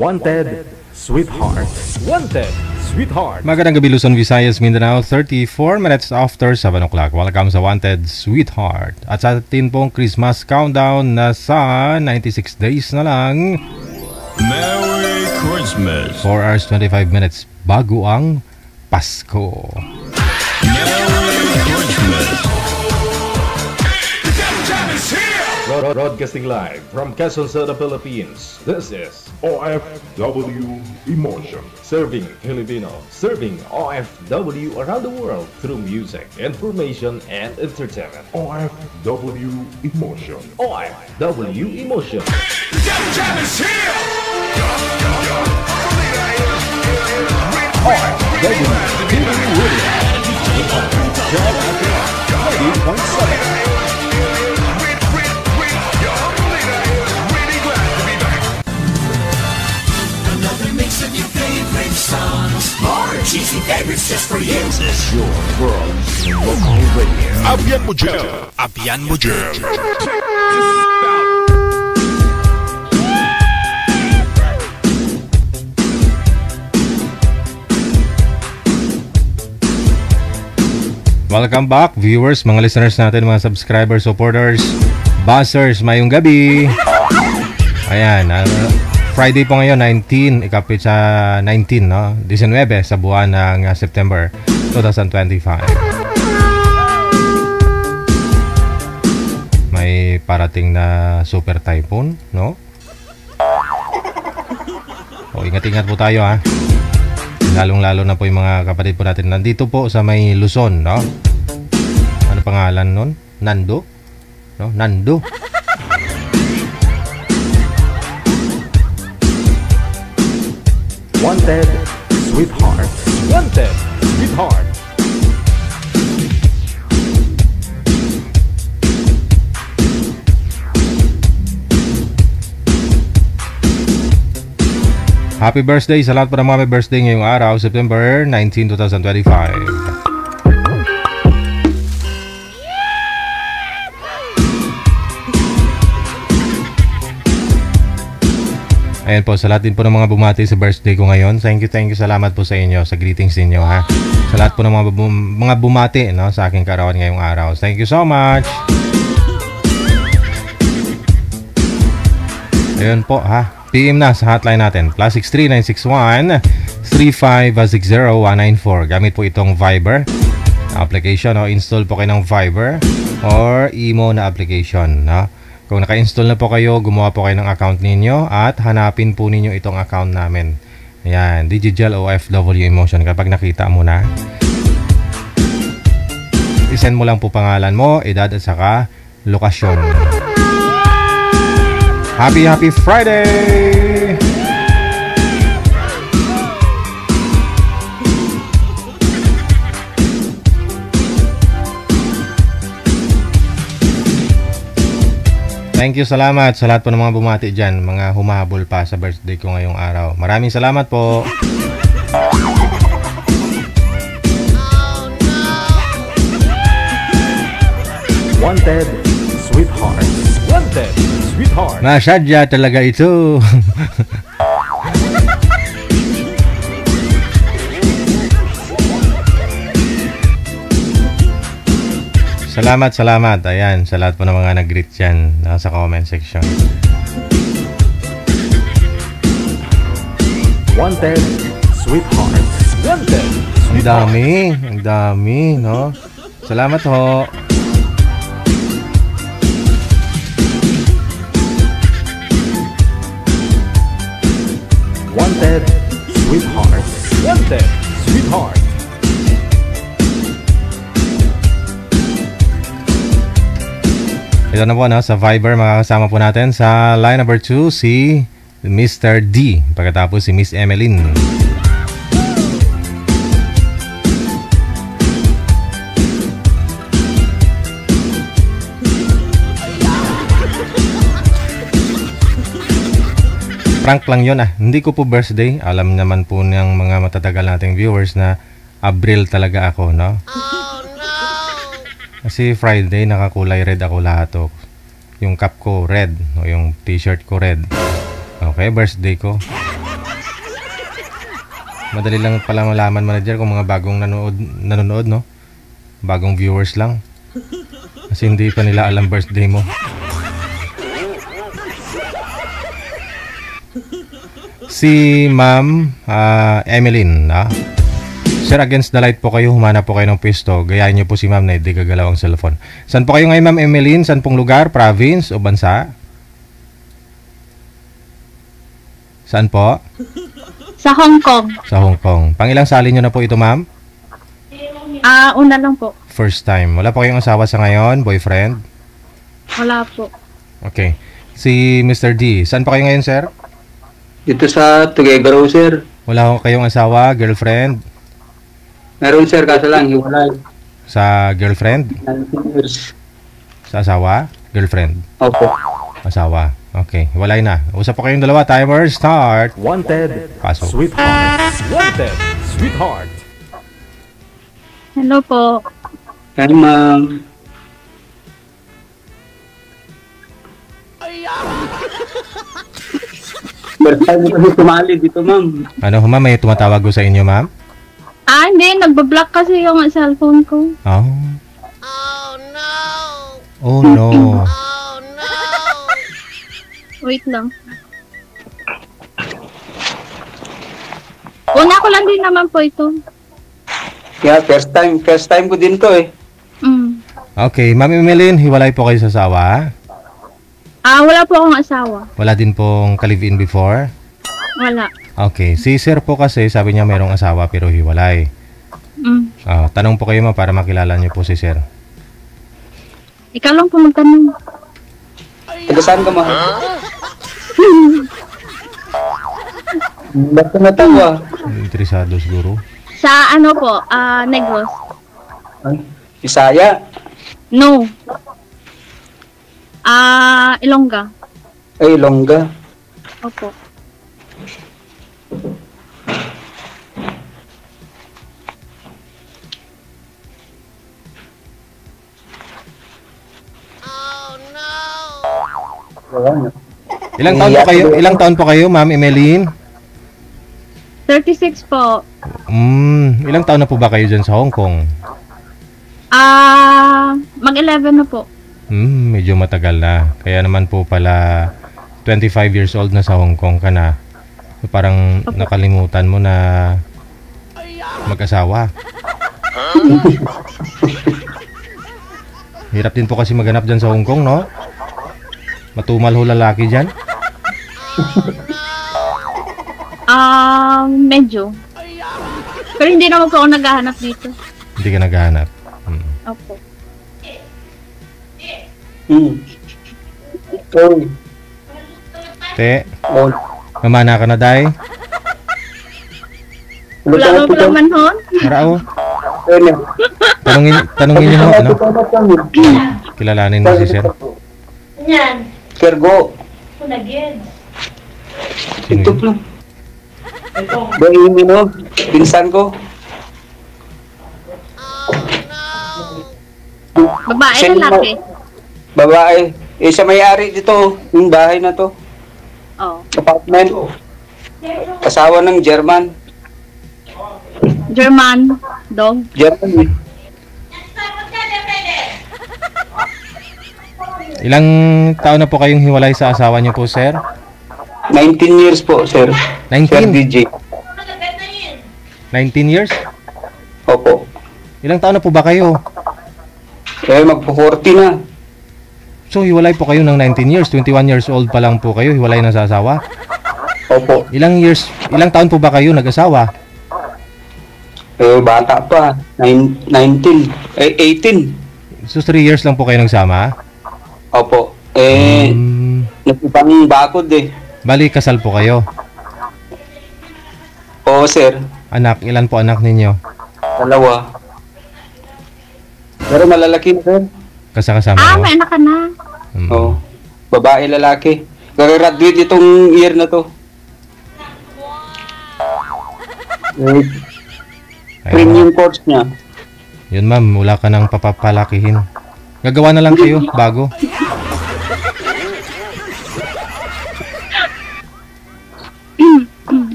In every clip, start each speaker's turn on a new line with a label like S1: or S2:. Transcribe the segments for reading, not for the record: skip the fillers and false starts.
S1: Wanted, Sweetheart. Wanted, Sweetheart.
S2: Magandang gabi Luzon, Visayas, Mindanao. 34 minutes after 7 o'clock. Welcome sa Wanted, Sweetheart. At sa atin pong Christmas countdown na sa 96 days na lang.
S3: Merry Christmas.
S2: 4 hours 25 minutes bago ang Pasko.
S3: Merry Christmas.
S1: Broadcasting live from Quezon City, Philippines. This is
S4: OFW Emotion.
S1: Serving Filipino, serving OFW around the world through music, information, and entertainment.
S4: OFW Emotion.
S1: OFW Emotion.
S3: Cheesy favorites just for you. This is your world local radio. Abyan mo dyan. Abyan mo dyan.
S2: Welcome back viewers, mga listeners natin, mga subscribers, supporters, buzzers, mayong gabi. Ayan, Friday po ngayon, 19, ikapit sa 19, no? 19 sa buwan ng September 2025. May parating na super typhoon, no? O, ingat-ingat po tayo, ha? Lalong-lalo na po yung mga kapatid po natin nandito po sa may Luzon, no? Ano pangalan nun? Nando? No? Nando?
S1: Wanted, Sweetheart. Wanted, Sweetheart.
S2: Happy birthday sa lahat po ng mga may birthday ngayong araw, September 19, 2025. Ayan po, sa lahat din po ng mga bumati sa birthday ko ngayon. Thank you, salamat po sa inyo, sa greetings ninyo, ha. Sa lahat po ng mga bumati, no, sa aking karawan ngayong araw. Thank you so much. Ayun po, ha. PM na sa hotline natin, +63 961 3560 194. Gamit po itong Viber application, o install po kayo ng Viber or Imo na application, no? Kung naka-install na po kayo, gumawa po kayo ng account ninyo at hanapin po ninyo itong account namin. Ayan, Digital OFW Emotion. Kapag nakita mo na, isend mo lang po pangalan mo, edad at saka lokasyon. Happy Friday! Thank you, salamat sa lahat po ng mga bumati dyan, mga humahabol pa sa birthday ko ngayong araw. Maraming salamat po.
S1: Wanted, Sweetheart. Wanted, Sweetheart.
S2: Masadya talaga ito. Salamat. Ayan, sa lahat po ng mga nag-greet dyan sa comment section.
S1: Wanted, Sweetheart. Wanted, Sweetheart.
S2: Ang dami, no? Salamat ho.
S1: Wanted, Sweetheart. Wanted, Sweetheart.
S2: Ito na po, no, sa Viber, makakasama po natin sa line number 2 si Mr. D. Pagkatapos si Miss Emeline. Prank lang yun, ah. Hindi ko po birthday. Alam naman po ng mga matatagal nating viewers na Abril talaga ako, no? Kasi Friday, nakakulay red ako lahat, oh. Yung cap ko red, o yung t-shirt ko red. Okay, birthday ko. Madali lang pala malaman, manager, kung mga bagong nanonood, no? Bagong viewers lang. Kasi hindi pa nila alam birthday mo. Si Ma'am Emeline, Sir, against the light po kayo, humana po kayo ng pwesto. Gayahin niyo po si Ma'am na hindi gagalaw ang cellphone. Saan po kayo ngayon, Ma'am Emeline? Saan pong lugar, province o bansa? Saan po?
S5: Sa Hong Kong.
S2: Sa Hong Kong. Pangilang sali niyo na po ito, Ma'am?
S5: Una lang po.
S2: First time. Wala po kayong asawa sa ngayon, boyfriend?
S5: Wala po.
S2: Okay. Si Mr. D, saan po kayo ngayon, sir?
S6: Dito sa Tuguegarao, sir.
S2: Wala ko kayong asawa, girlfriend?
S6: Meron, sir, kaso lang, hiwalay.
S2: Sa girlfriend?
S6: 19 years.
S2: Sa asawa? Girlfriend?
S6: Opo.
S2: Asawa. Okay, hiwalay na. Usap po kayong dalawa. Timer, start.
S1: Wanted,
S2: Pasok.
S1: sweetheart. Wanted, sweetheart.
S5: Hello po.
S6: Hi, ma'am. First time ko kasi tumali dito, ma'am.
S2: Ano, ma'am, may tumatawag ko sa inyo, ma'am?
S5: Hindi. Nagbablock kasi yung cellphone ko.
S2: Oh.
S3: Oh no!
S2: Oh, no.
S3: Oh no!
S5: Wait lang. Una ko lang din naman po ito.
S6: Yeah, first time ko din to eh.
S2: Okay, Ma'am Emeline, hiwalay po kayo sa asawa?
S5: Wala po akong asawa.
S2: Wala din pong ka-live-in before?
S5: Wala.
S2: Okay, si sir po kasi sabi niya mayroong asawa pero hiwalay. Tanong po kayo, ma'am, para makilala niyo po si sir.
S5: Ikaw lang po magtanong.
S6: Taga saan ka, mahal? Ba't ka natawa?
S2: Interesado siguro.
S5: Sa ano po, Negros.
S6: Bisaya?
S5: No. Ilongga.
S6: Ay, Longga.
S5: Opo.
S2: Ilang taon po kayo? Ilang taon po kayo, Ma'am Emeline?
S5: 36 po.
S2: Ilang taon na po ba kayo dyan sa Hong Kong?
S5: Mag-11 na po.
S2: Medyo matagal na. Kaya naman po pala 25 years old na sa Hong Kong ka na. Parang nakalimutan mo na mag-asawa. Hirap din po kasi maganap dyan sa Hong Kong, no? Matumal ho lalaki dyan.
S5: Medyo. Pero hindi naman po ako naghahanap dito.
S2: Hindi ka naghahanap.
S5: Opo.
S2: Te, mamana ka na, day?
S5: Wala mo pala manhon?
S2: Marao. Tanungin niyo, ano? Kilalanin mo si sir.
S5: Yan.
S6: Kergo.
S5: Kunagin.
S2: Sino
S6: Ito
S2: yun?
S6: po. Baini mo, pinsan ko.
S5: Babae, lalaki.
S6: Babae. Siya may-ari dito, yung bahay na to.
S5: Oh.
S6: Apartment. Asawa ng German.
S5: German. Dog.
S6: German.
S2: Ilang taon na po kayong hiwalay sa asawa niyo po, sir?
S6: 19 years po, sir.
S2: 19?
S6: Sir DJ.
S2: 19 years?
S6: Opo.
S2: Ilang taon na po ba kayo?
S6: Magpo-40 na.
S2: So, hiwalay po kayo ng 19 years. 21 years old pa lang po kayo, hiwalay na sa asawa.
S6: Opo.
S2: Ilang taon po ba kayo nag-asawa?
S6: Bata pa. 18.
S2: So, 3 years lang po kayo nagsama?
S6: Opo. Nagpipang bakod eh.
S2: Bali, kasal po kayo.
S6: Oo, sir.
S2: Anak, ilan po anak ninyo?
S6: 2. Pero malalaki na, sir.
S2: Kasama mo?
S5: May anak ka na.
S6: Oo. Babae, lalaki. Graduate itong year na to. Premium course niya.
S2: Yun, ma'am, wala ka nang papapalakihin. Gagawa na lang kayo, bago.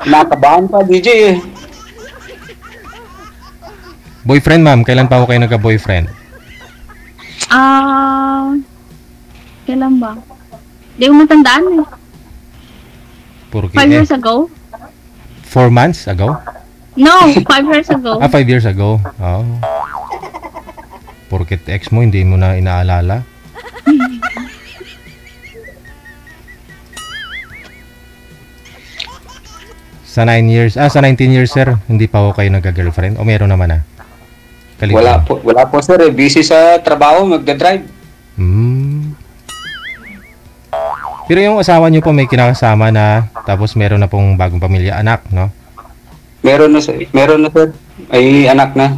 S6: Nakabahan pa, DJ eh.
S2: Boyfriend, ma'am. Kailan pa ako kayo nagka-boyfriend?
S5: Kailan ba? Hindi ko matandaan eh. 5 years ago?
S2: 4 months ago?
S5: No, 5 years ago.
S2: 5 years ago. Oh. Porket ex mo, hindi mo na inaalala? Sa 9 years, sa 19 years, sir, hindi pa ako kayo nagka-girlfriend? O meron naman na?
S6: Wala po sir, busy sa trabaho, magdadrive.
S2: Pero yung asawa niyo po may kinakasama na, tapos meron na pong bagong pamilya, anak, no?
S6: Meron na sir, ay anak na.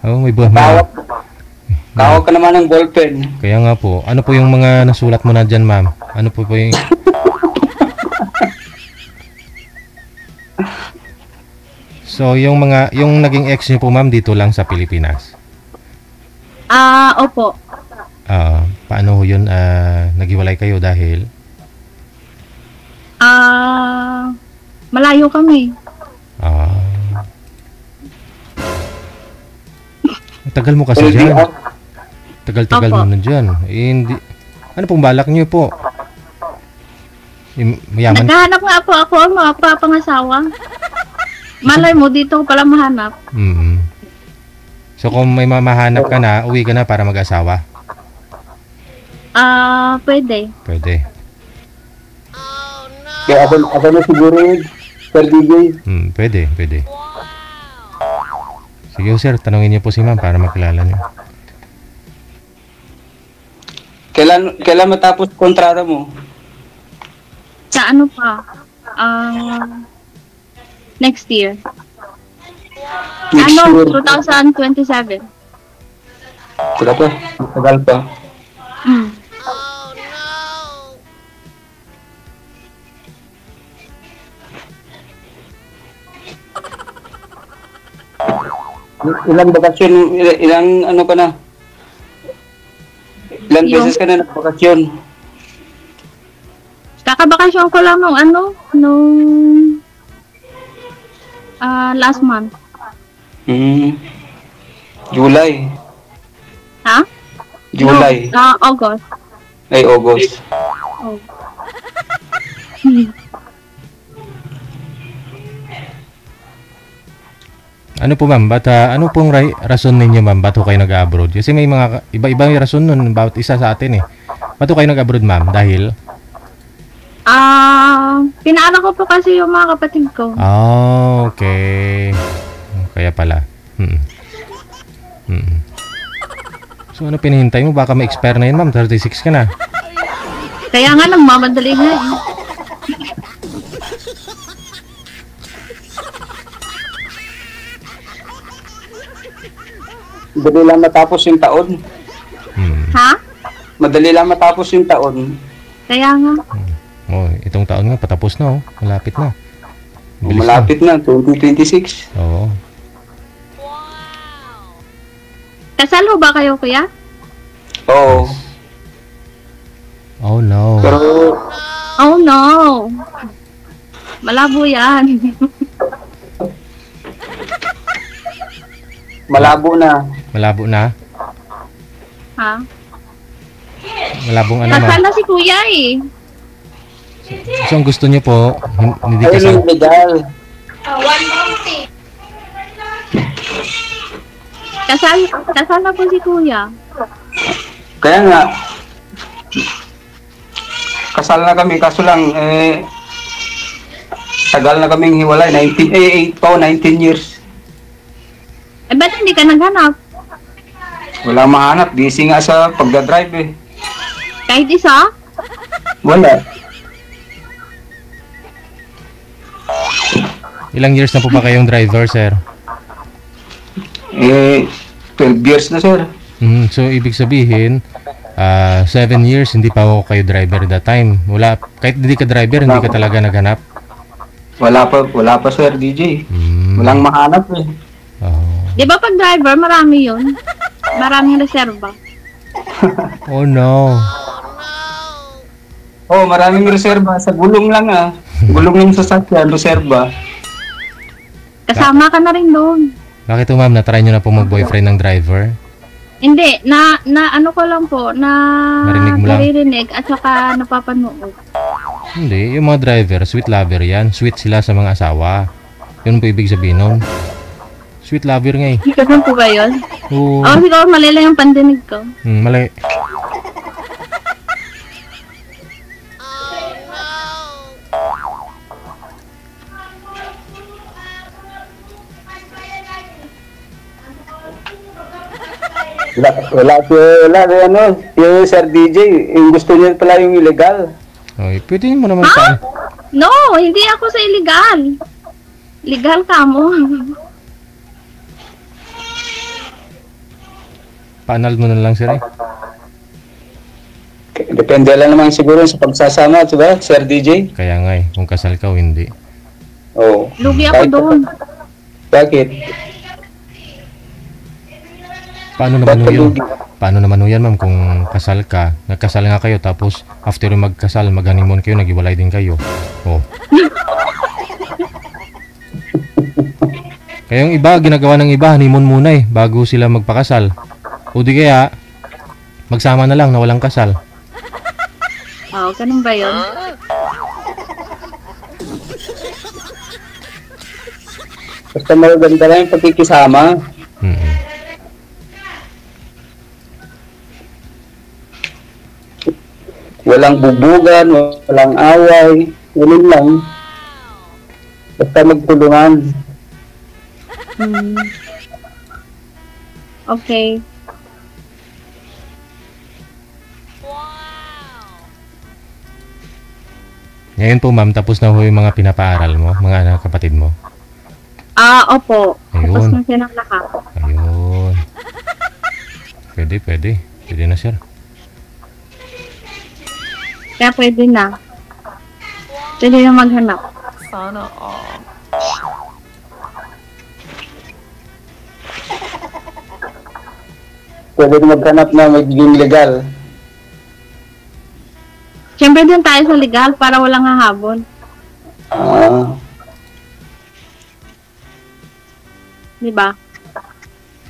S2: May buwan.
S6: Tawag ka naman ng ballpen.
S2: Kaya nga po, ano po yung mga nasulat mo na dyan, ma'am? Ano po yung... So, yung naging ex niyo po, ma'am, dito lang sa Pilipinas?
S5: Opo.
S2: Paano ho yun? Naghiwalay kayo dahil?
S5: Malayo kami.
S2: Tagal mo kasi dyan. Tagal-tagal mo na dyan. Hindi. Ano pong balak niyo po? Mayaman?
S5: Naghahanap nga po ako ang mga papangasawa. Malay mo, dito ko pala mahanap.
S2: So kung may mamahanap ka na, uwi ka na para mag-asawa?
S5: Pwede.
S2: Pwede.
S6: Kaya ako na siguro yun, Sir DJ.
S2: Pwede. Sige sir, tanungin niyo po si ma'am para makilala niyo.
S6: Kailan matapos kontrata mo?
S5: Sa ano pa? Next year.
S6: Next year.
S5: 2027.
S6: Wala pa, tagal pa. Ilang bakasyon, ilang ano ka na? Ilang beses ka na nagbakasyon?
S5: Kakabakasyon ko lang nung last month.
S6: July.
S5: Ha?
S6: July.
S5: No, August.
S6: Ay, August.
S2: Ano po ma'am? Ano pong rason ninyo ma'am? Ba't ho kayo nag-abroad? Kasi may mga iba-iba yung rason nun bawat isa sa atin eh. Ba't ho kayo nag-abroad ma'am? Dahil?
S5: Pinaaral ko po kasi yung mga kapatid ko.
S2: Okay. Kaya pala. So ano pinahintay mo? Baka ma-expire na yun ma'am. 36 ka na.
S5: Kaya nga nagmamadali nga eh.
S6: Madali lang matapos yung taon.
S5: Ha?
S6: Madali lang matapos yung taon.
S5: Kaya nga.
S2: Itong taon nga patapos na oh. Malapit na. Bilis
S6: malapit na 2026.
S2: Oo.
S5: Kasal ho ba kayo, kuya?
S6: Oo.
S2: Oh no.
S6: Pero
S5: oh no. Malabo yan.
S6: malabo na.
S2: Malabo na?
S5: Ha?
S2: Malabong ano
S5: Kasal
S2: ma'am?
S5: na si kuya eh.
S2: So ang gusto niyo po, hindi
S6: Ay,
S2: kasal.
S6: legal.
S5: Kasal na po si kuya.
S6: Kaya nga, kasal na kami, kaso lang, tagal na kaming hiwalay, 19 years.
S5: Ba't hindi ka naghanap?
S6: Wala mahanap, busy nga sa pagdadrive eh.
S5: Kahit isa?
S6: Wala.
S2: Ilang years na po ba kayong driver, sir?
S6: 12 years na, sir.
S2: So ibig sabihin, 7 years hindi pa ako kayo driver that time. Wala, kahit hindi ka driver, hindi ka talaga naghanap?
S6: Wala pa, sir, DJ. Walang mahanap eh.
S5: Di ba pag driver, marami yun? Maraming reserba.
S2: Oh no.
S6: Oh, maraming reserba. Sa gulong lang Gulong ng sasakyan, reserba.
S5: Kasama ka na rin doon.
S2: Bakit po ma'am, na-try nyo na po mag-boyfriend ng driver?
S5: Hindi, ano ko lang po,
S2: Narinig mo lang?
S5: naririnig at saka napapanood.
S2: Hindi, yung mga driver, sweet lover yan. Sweet sila sa mga asawa. Yun po ibig sabihin nun. Sweet lover nga eh.
S5: Ganun po ba yun?
S2: Oo.
S5: Siguro mali lang yung pandinig ko.
S2: Mali.
S6: Wala, yung Sir DJ, yung gusto niya pala yung illegal.
S2: Okay, pwede mo naman saan.
S5: No, hindi ako sa illegal. Legal ka mo.
S2: Paanal mo na lang sir eh.
S6: Depende lang naman siguro sa pagsasama, diba, Sir DJ?
S2: Kaya nga eh, kung kasal ka o hindi.
S6: Oo.
S5: Lugi ako doon.
S6: Bakit?
S2: Paano naman yun? Paano naman yan ma'am kung kasal ka? Nagkasal nga kayo tapos after yung magkasal, mag-honeymoon kayo, nag-iwalay din kayo. Oh. Kaya yung iba, ginagawa ng iba, honeymoon muna eh, bago sila magpakasal. O di kaya, magsama na lang na walang kasal.
S5: Oh, ganun ba yun?
S6: Basta maganda lang yung pagkikisama. Walang bubugan, walang away, ganun lang. Basta magtulungan.
S5: Okay.
S2: Ngayon po ma'am, tapos na ho yung mga pinapaaral mo, mga anak kapatid mo.
S5: Opo.
S2: Ayun.
S5: Tapos na sinanglaka.
S2: Ayun. Pwede. Pwede na sir.
S5: Kaya pwede na. Pwede na maghanap.
S7: Sana all.
S6: Pwede maghanap na magiging legal.
S5: Siyempre din tayo sa legal para walang hahabol. Diba?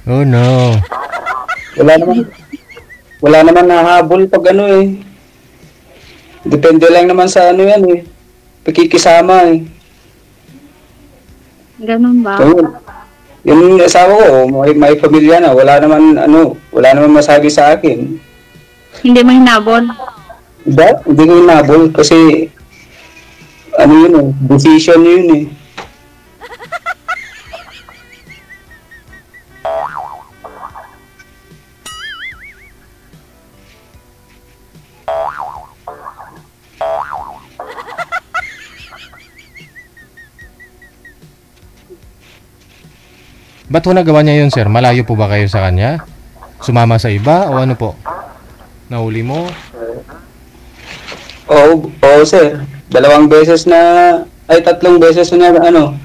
S2: Oh no.
S6: Wala naman nahabol pag ano eh. Depende lang naman sa ano yan eh. Pakikisama eh.
S5: Ganun ba?
S6: Yung asawa ko, may pamilya na. Wala naman masabi sa akin.
S5: Hindi mo hinabol?
S6: Hindi ko hinabol kasi ano yun eh, decision yun eh.
S2: Ba't ho nagawa niya yun sir? Malayo po ba kayo sa kanya? Sumama sa iba o ano po? Nahuli mo?
S6: Oo sir. 2 beses na, 3 beses na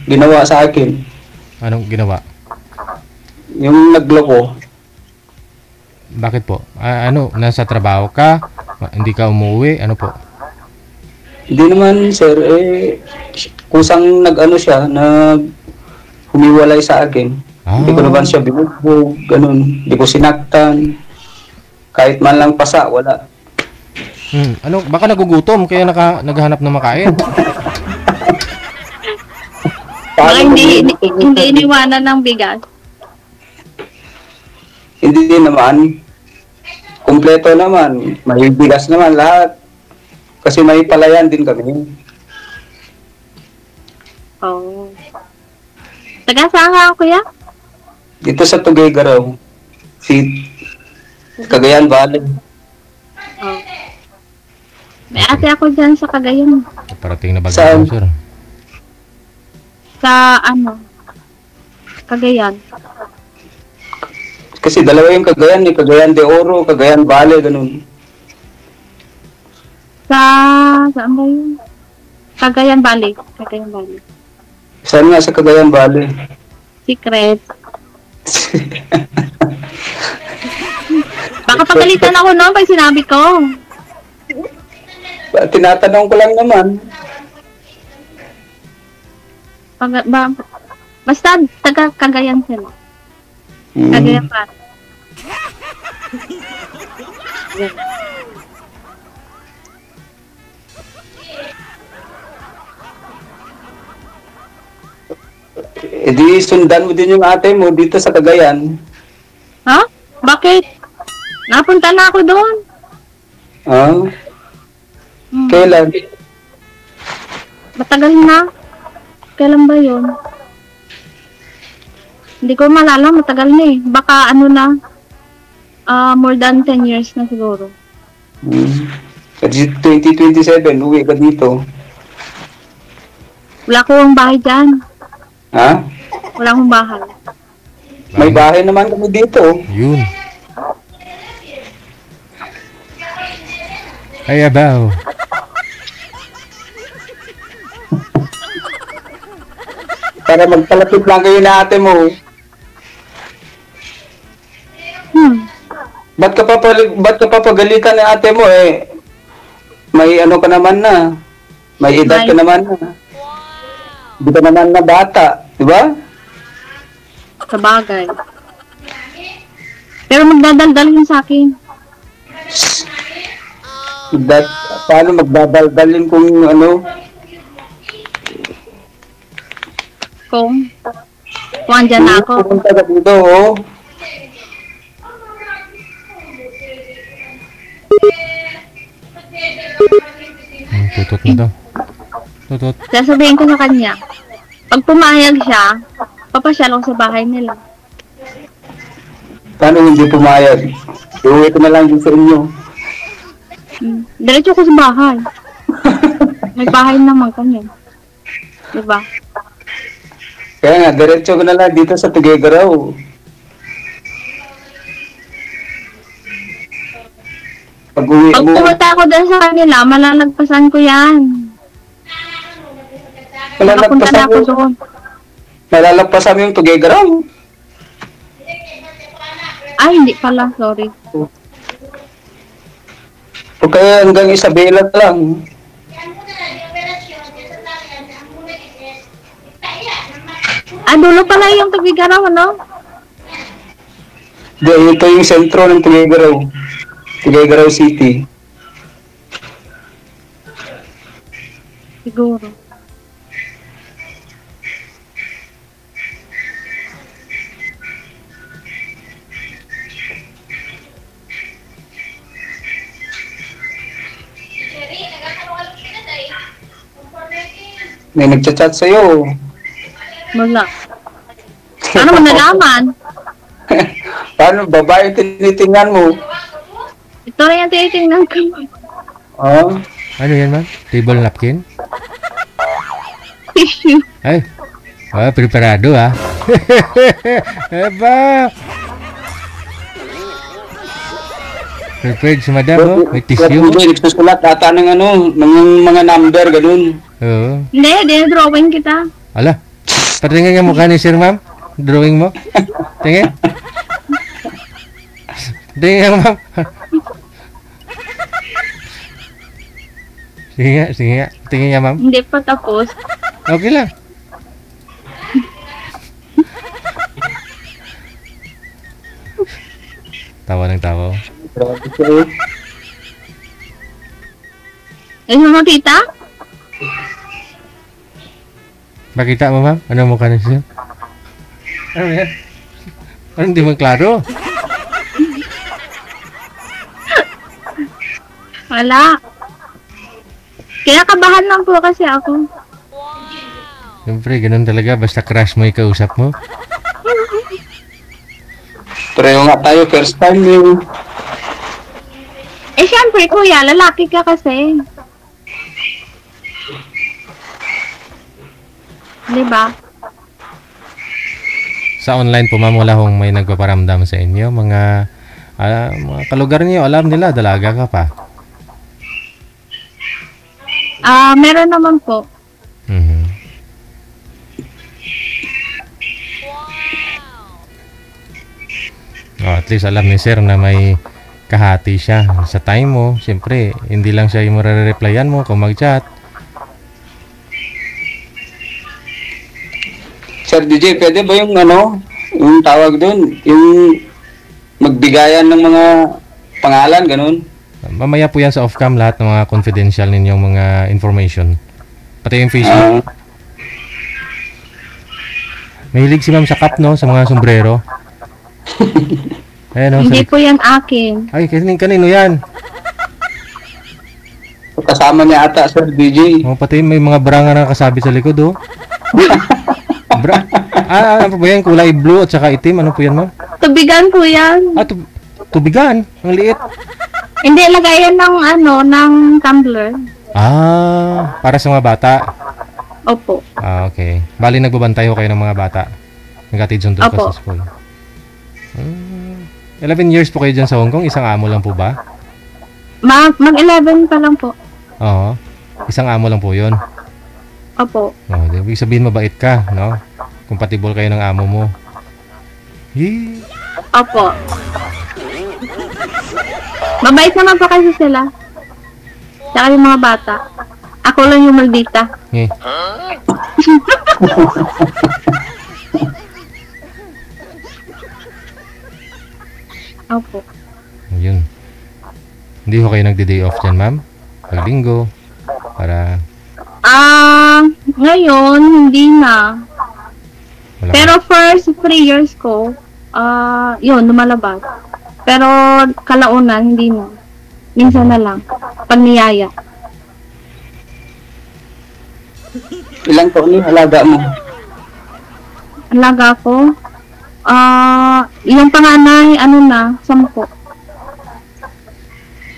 S6: ginawa sa akin.
S2: Anong ginawa?
S6: Yung nagloko.
S2: Bakit po? Nasa trabaho ka? Hindi ka umuwi? Ano po?
S6: Hindi naman sir, kusang siya, humiwalay sa akin. Hindi ko naman siya binugbog, ganun. Hindi ko sinaktan. Kahit man lang pasa, wala.
S2: Baka nagugutom kaya naghahanap ng makain.
S5: Baka hindi iniwanan ng bigas.
S6: Hindi naman. Kumpleto naman. May bigas naman lahat. Kasi may palayan din kami.
S5: Oh. Taga saan ka, kuya?
S6: Dito sa Tuguegarao. Cagayan Valley.
S5: Oh. May ate ako dyan sa Cagayan.
S2: Parating na bagay sir.
S5: Sa Cagayan.
S6: Kasi dalawa yung Cagayan eh. Cagayan de Oro, Cagayan Valley, ganun.
S5: Saan ba yun? Cagayan Valley.
S6: Saan nga sa Cagayan Valley?
S5: Secret. Baka pagalitan ako noon pag sinabi ko.
S6: Tinatanong ko lang naman.
S5: Basta taga Cagayan sila. Cagayan pa.
S6: E di sundan mo din yung ate mo dito sa Cagayan.
S5: Ha? Bakit? Napunta na ako doon.
S6: Ah? Kailan?
S5: Matagal na. Kailan ba yun? Hindi ko malala, matagal na eh. Baka ano na, more than 10 years na siguro.
S6: Kasi 2027, uwi ka dito.
S5: Wala akong bahay dyan.
S6: Ha?
S5: Wala akong bahay.
S6: May bahay naman kami dito.
S2: Yun. Ay, abaw.
S6: Para magpalapit lang kayo na ate mo. Ba't ka pa pagalitan ng ate mo eh? May ano ka naman na. May edad ka naman na. Hindi ka naman na bata. Diba?
S5: Sa bagay. Pero magdadaldal yun sa akin.
S6: Paano magdadaldalin kung ano?
S5: Kung andyan na ako.
S6: Pupunta ka dito, oh.
S2: Tutot na daw. Tutot.
S5: Sasabihin ko sa kanya, pag pumayag siya, papasyal ako sa bahay nila.
S6: Paano hindi pumayag? Iuwi ko na lang din sa inyo.
S5: Diretso ko sa bahay. May bahay naman kami. Diba?
S6: Kaya nga, diretso ko na lang dito sa Tuguegarao. Pag
S5: pumunta ako dyan sa kanila, malalagpasan ko yan. Nakapunta na ako doon.
S6: Malalagpasan mo yung Tuguegarao?
S5: Ay, hindi pala. Sorry.
S6: O kaya hanggang Isabela lang.
S5: Dulo pala yung Tuguegarao, ano?
S6: Ito yung sentro ng Tuguegarao. Tuguegarao City.
S5: Siguro.
S6: May nagchat-chat sa'yo.
S5: Wala. Ano mo nalaman?
S6: Paano, babae tinitingnan mo?
S5: Ito rin yung tinitingnan ko.
S6: Ah?
S2: Ano yan, ma'am? Table napkin?
S5: Tissue.
S2: Ay. Preparado, ah. Aba. Prepared si madam, oh. May tissue.
S6: Nagsusulat ata ng ano, ng mga number, ganun.
S2: Oo.
S5: Hindi, drawing kita.
S2: Ala. Patingin nga mukha ni sir, ma'am. Drawing mo. Tingin. Tingin nga, ma'am. Sige nga. Tingin nga, ma'am.
S5: Hindi pa tapos.
S2: Okay lang. Tawa ng tawa.
S5: Ayun mo, tita?
S2: Makita mo, ma'am? Ano mukha ni sir? Ano yan? Parang hindi mo klaro.
S5: Wala. Kinakabahan lang po kasi ako.
S2: Siyempre, ganun talaga. Basta crush mo ikausap mo.
S6: Pareho nga tayo, first time yung...
S5: Syempre, kuya, lalaki ka kasi. Diba?
S2: Sa online po, ma'am, wala hong may nagpaparamdam sa inyo. Mga kalugar niyo, alam nila, dalaga ka pa.
S5: Meron naman po.
S2: Oh, at least alam ni sir na may kahati siya sa time mo. Siyempre, hindi lang siya yung re-replyan mo kung mag-chat.
S6: Sir DJ, pwede ba yung ano, yung tawag doon, yung magbigayan ng mga pangalan, ganun?
S2: Mamaya po yan sa off-cam lahat ng mga confidential ninyong mga information. Pati yung Facebook. Mahilig si ma'am sa cup, no? Sa mga sombrero. Ayan, no?
S5: Hindi po yan akin.
S2: Ay, kanino yan?
S6: Kasama niya ata, Sir DJ.
S2: Oh, pati may mga bra nga nakasabit sa likod, oh. Bra? Ano po yan? Kulay blue at saka itim. Ano po yan, ma'am?
S5: Tubigan po yan.
S2: Tubigan. Ang liit.
S5: Hindi, lagayan ng ng tumbler.
S2: Para sa mga bata.
S5: Opo.
S2: Okay. Bali, nagbabantay ho kayo ng mga bata. Nagkatid sundo pa
S5: Opo.
S2: sa school. 11 years po kayo dyan sa Hong Kong? Isang amo lang po ba?
S5: Mag-11 pa lang po.
S2: Oo. Isang amo lang po yun.
S5: Opo.
S2: Ibig sabihin mabait ka, no? Compatible kayo ng amo mo. Yee!
S5: Opo. Mabait naman po kasi sila. Saka yung mga bata. Ako lang yung maldita. Opo.
S2: Yun. Hindi ho kayo nagdi-day off dyan, ma'am? Pag linggo. Para...
S5: ngayon, hindi na.
S2: Wala
S5: Pero first 3 years ko, yun, lumalabas. Pero kalaunan, hindi na. Minsan na lang. Pag niyaya.
S6: Ilang taon yung halaga mo?
S5: Alaga ko, yung panganay, 10.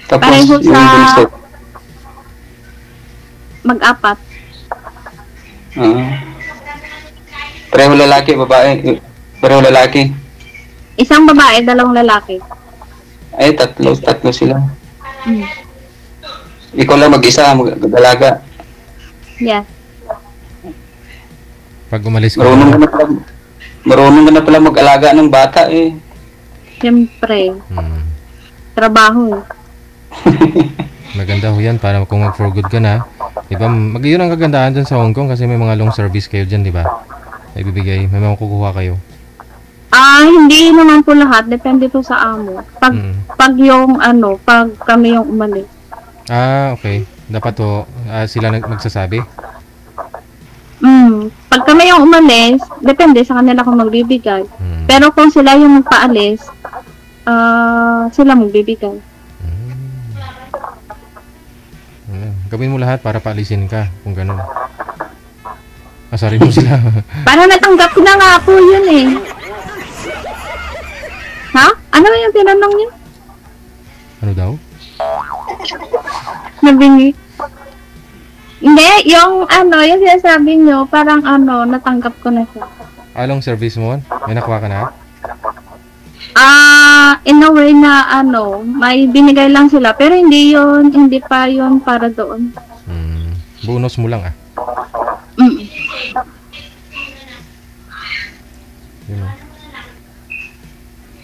S6: Tapos
S5: Pareho
S6: yung
S5: sa-
S6: bunso.
S5: Mag-apat.
S6: Pareho lalaki, babae. Pareho lalaki.
S5: Isang babae, 2 lalaki.
S6: Ay, tatlo sila.
S5: Mm.
S6: Ikaw lang mag-isa, mag-alaga.
S5: Yes.
S2: Pag umalis ka,
S6: Marunong ka na pala mag-alaga ng bata eh.
S5: Siyempre. Trabaho.
S2: maganda ho yan para kung mag-for good ka na. Diba, yun ang kagandahan dyan sa Hong Kong kasi may mga long service kayo dyan, diba? May bibigay, may mga kukuha kayo.
S5: Hindi naman po lahat. Depende po sa amo. Pag yung pag kami yung umalis.
S2: Okay. Dapat ho, sila magsasabi.
S5: Pag kami yung umalis, depende sa kanila kung magbibigay. Pero kung sila yung magpaalis, sila magbibigay.
S2: Gawin mo lahat para paalisin ka, kung gano'n. Asarin mo sila.
S5: Parang natanggap ko na nga po yun eh. Ha? Ano yung tinanong niyo?
S2: Ano daw?
S5: Nabingi. Hindi, yung yung sinasabi niyo, parang natanggap ko na siya.
S2: Long service mo? May nakuha ka na?
S5: In a way na may binigay lang sila, pero hindi pa yun para doon.
S2: Bonus mo lang Yun o.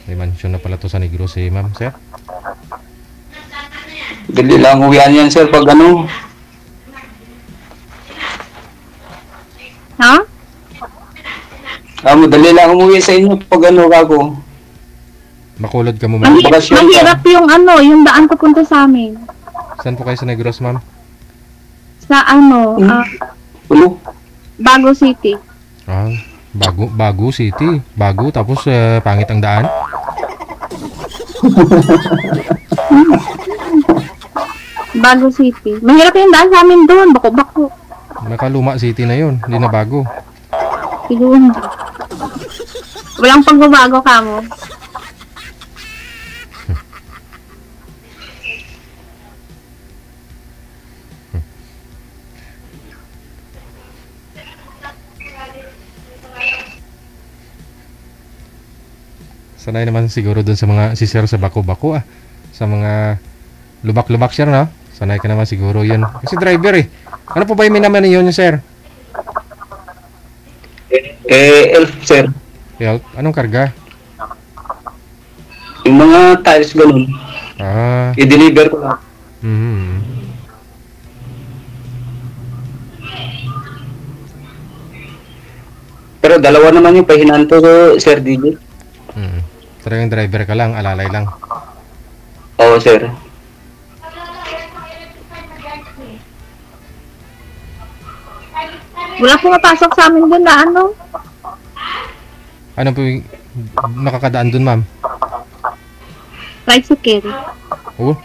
S2: May mansion na pala to sa Negros ma'am, sir?
S6: Dali lang uwian yan, sir, pag
S5: Ha?
S6: Madali lang umuwi sa inyo pag kako.
S2: Makulod ka mo, ma'am.
S5: Mahirap yung daan papunta sa amin.
S2: Saan po kayo sa Negros, ma'am?
S5: Sa Bago City.
S2: Bago City. Bago, tapos pangit ang daan?
S5: Bago City. Mahirap yung daan sa amin doon. Bako-bako.
S2: Makaluma City na yun. Hindi na bago.
S5: Siguro. Walang pagbabago ka mo.
S2: Sanay naman siguro dun sa mga si sir sa bako-bako Sa mga lubak-lubak sir, no? Sanay ka naman siguro yun. Kasi driver Ano po ba yung minaman yun, sir?
S6: Elf, sir.
S2: Elf? Anong karga?
S6: yung mga tiles ganun. I-deliver ko lang. Pero dalawa naman yung pahinanto ko, Sir DJ.
S2: Talagang driver ka lang, alalay lang.
S6: Oo, sir.
S5: Wala pumapasok sa amin dun na ano.
S2: Ano po yung nakakadaan dun, ma'am?
S5: Tricycle.
S2: Oo.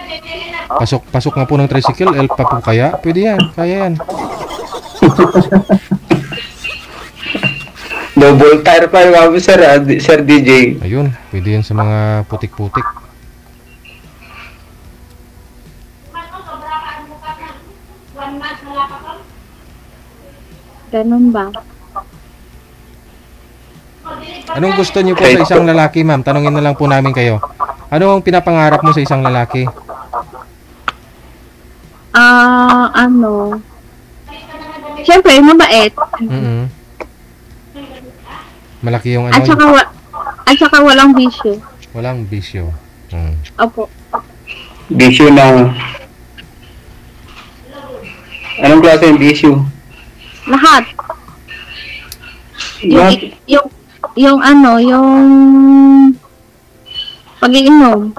S2: Pasok nga po ng tricycle, elf pa po kaya? Pwede yan, kaya yan.
S6: Double tire pa yung sir, Sir DJ.
S2: Ayun, pwede yan sa mga putik-putik.
S5: Ganun ba?
S2: Anong gusto niyo po sa isang lalaki, ma'am? Tanungin na lang po namin kayo. Ano ang pinapangarap mo sa isang lalaki?
S5: Ano? Siyempre, mabait.
S2: Malaki yung ano.
S5: At saka walang bisyo.
S2: Walang bisyo.
S5: Opo.
S6: Bisyo na. Anong klase yung bisyo?
S5: Lahat. Yung ano, yung pag-iinom.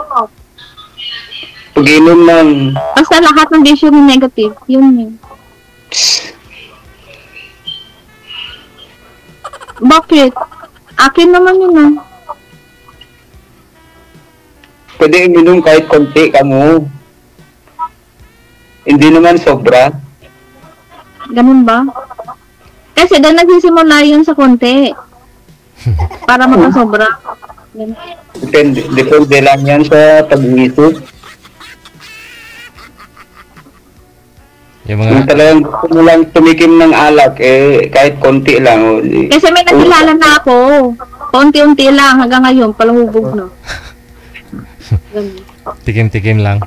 S6: Pag-iinom ng...
S5: Basta lahat ng bisyo ng negative. Yun. Bakit? Akin naman yun
S6: Pwede uminom kahit konti ka mo. Hindi naman sobra.
S5: Ganun ba? Kasi doon nagsisimula yun sa konti. Para makasobra.
S6: Depende lang yan sa pag-iisip.
S2: Yung mga...
S6: Talagang gusto mo lang tumikim ng alak, kahit konti lang.
S5: Kasi may nakilala na ako. Paunti-unti lang hanggang ngayon, palahubog na.
S2: Tikim-tikim lang.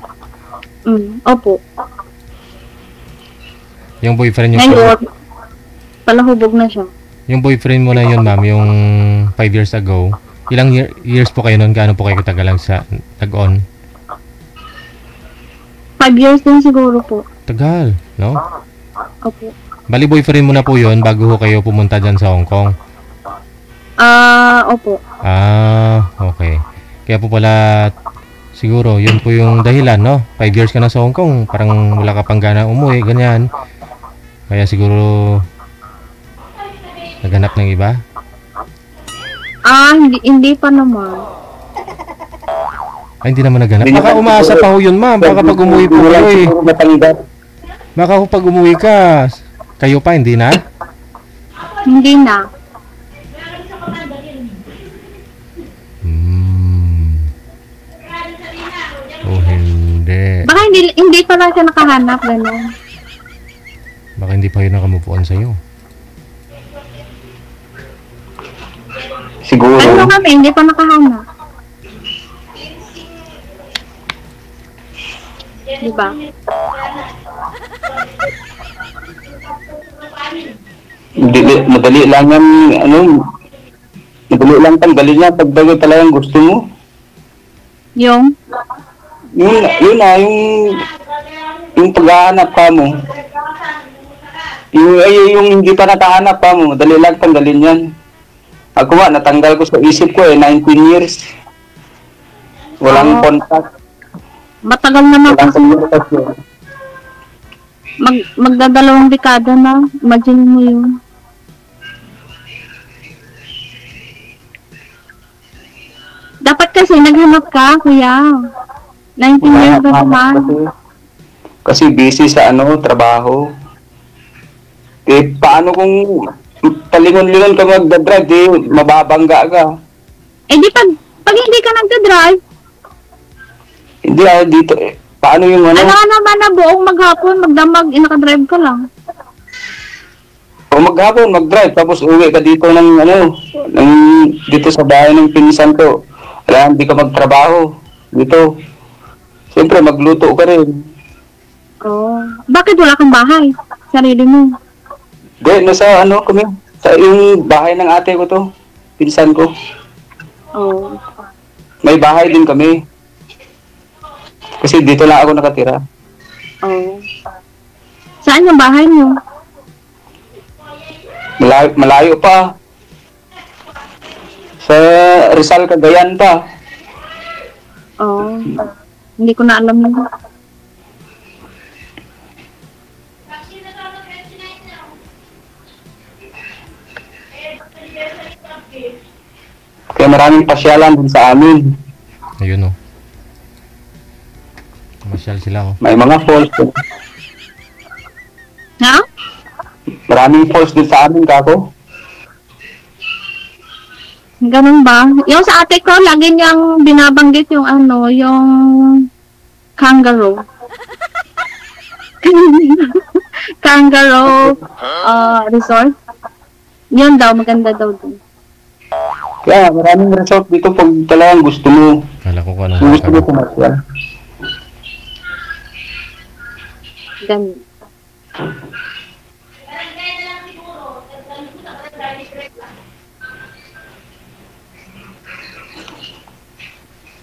S5: Opo.
S2: Yung boyfriend niyo
S5: ngayon, palahubog na siya.
S2: Yung boyfriend mo na yun, ma'am, yung 5 years ago, ilang years po kayo nun? Gaano po kayo katagal lang sa tag-on?
S5: 5 years din siguro po.
S2: Tagal, no?
S5: Opo.
S2: Bali, boyfriend mo na po yun bago ho kayo pumunta dyan sa Hong Kong?
S5: Opo.
S2: Okay. Kaya po pala, siguro, yun po yung dahilan, no? 5 years ka na sa Hong Kong, parang wala ka pang gana umuwi, ganyan. Kaya siguro, naghanap ng iba?
S5: Hindi pa naman.
S2: Ay, hindi naman naghanap. Baka umaasa pa ho yun, ma'am. Baka pag umuwi po kayo eh. Baka ho pag umuwi ka, kayo pa, hindi na?
S5: Hindi na.
S2: Oh, hindi.
S5: Baka hindi pala siya nakahanap, gano'n.
S2: Baka hindi pa yun nakamove on sa'yo.
S6: Siguro.
S5: Ano kami, hindi pa nakahanap. Diba?
S6: Madali lang yan, madali lang tanggalin niya pag bagay talagang gusto mo.
S5: Yung
S6: paghahanap ka mo. Yung hindi pa nakahanap ka mo, madali lang tanggalin yan. Ako nga, natanggal ko sa isip ko 19 years. Walang contact.
S5: Matagal naman kasi. Magdadalawang dekada na. Imagine mo yun. Dapat kasi naghanap ka, kuya. 19 years ba naman?
S6: Kasi busy sa trabaho. Paano kung palingon-lingon ka magdadrive, mababangga ka.
S5: Di pag hindi ka nagdadrive,
S6: hindi dito paano yung
S5: ano naman na buong maghapon, magdamag, nakadrive ka lang.
S6: O maghapon, mag-drive, tapos uwi ka dito dito sa bahay ng pinsan ko. Wala, hindi ka magtrabaho dito. Siyempre, magluto ka rin.
S5: Bakit wala kang bahay? Sarili mo.
S6: Hindi, nasa kami. Sa yung bahay ng ate ko to. Pinsan ko. May bahay din kami. Kasi dito lang ako nakatira.
S5: Oh. Saan yung bahay niyo?
S6: Malayo pa. Sa Rizal, Cagayan pa.
S5: Oh. Hindi ko na alam yun.
S6: Kaya maraming pasyalan din sa amin.
S2: Ayun oh. Masyal sila oh.
S6: May mga falls.
S5: Ha?
S6: Maraming falls din sa amin, kako.
S5: Ganun ba? Yung sa ate ko, lagi niyang binabanggit yung ano, yung kangaroo. Kangaroo resort. Yun daw, maganda daw dun.
S6: Kaya maraming resort dito pag talagang gusto mo.
S2: Kala ko kung ano.
S6: Gusto mo pumasyal.
S5: Ganun.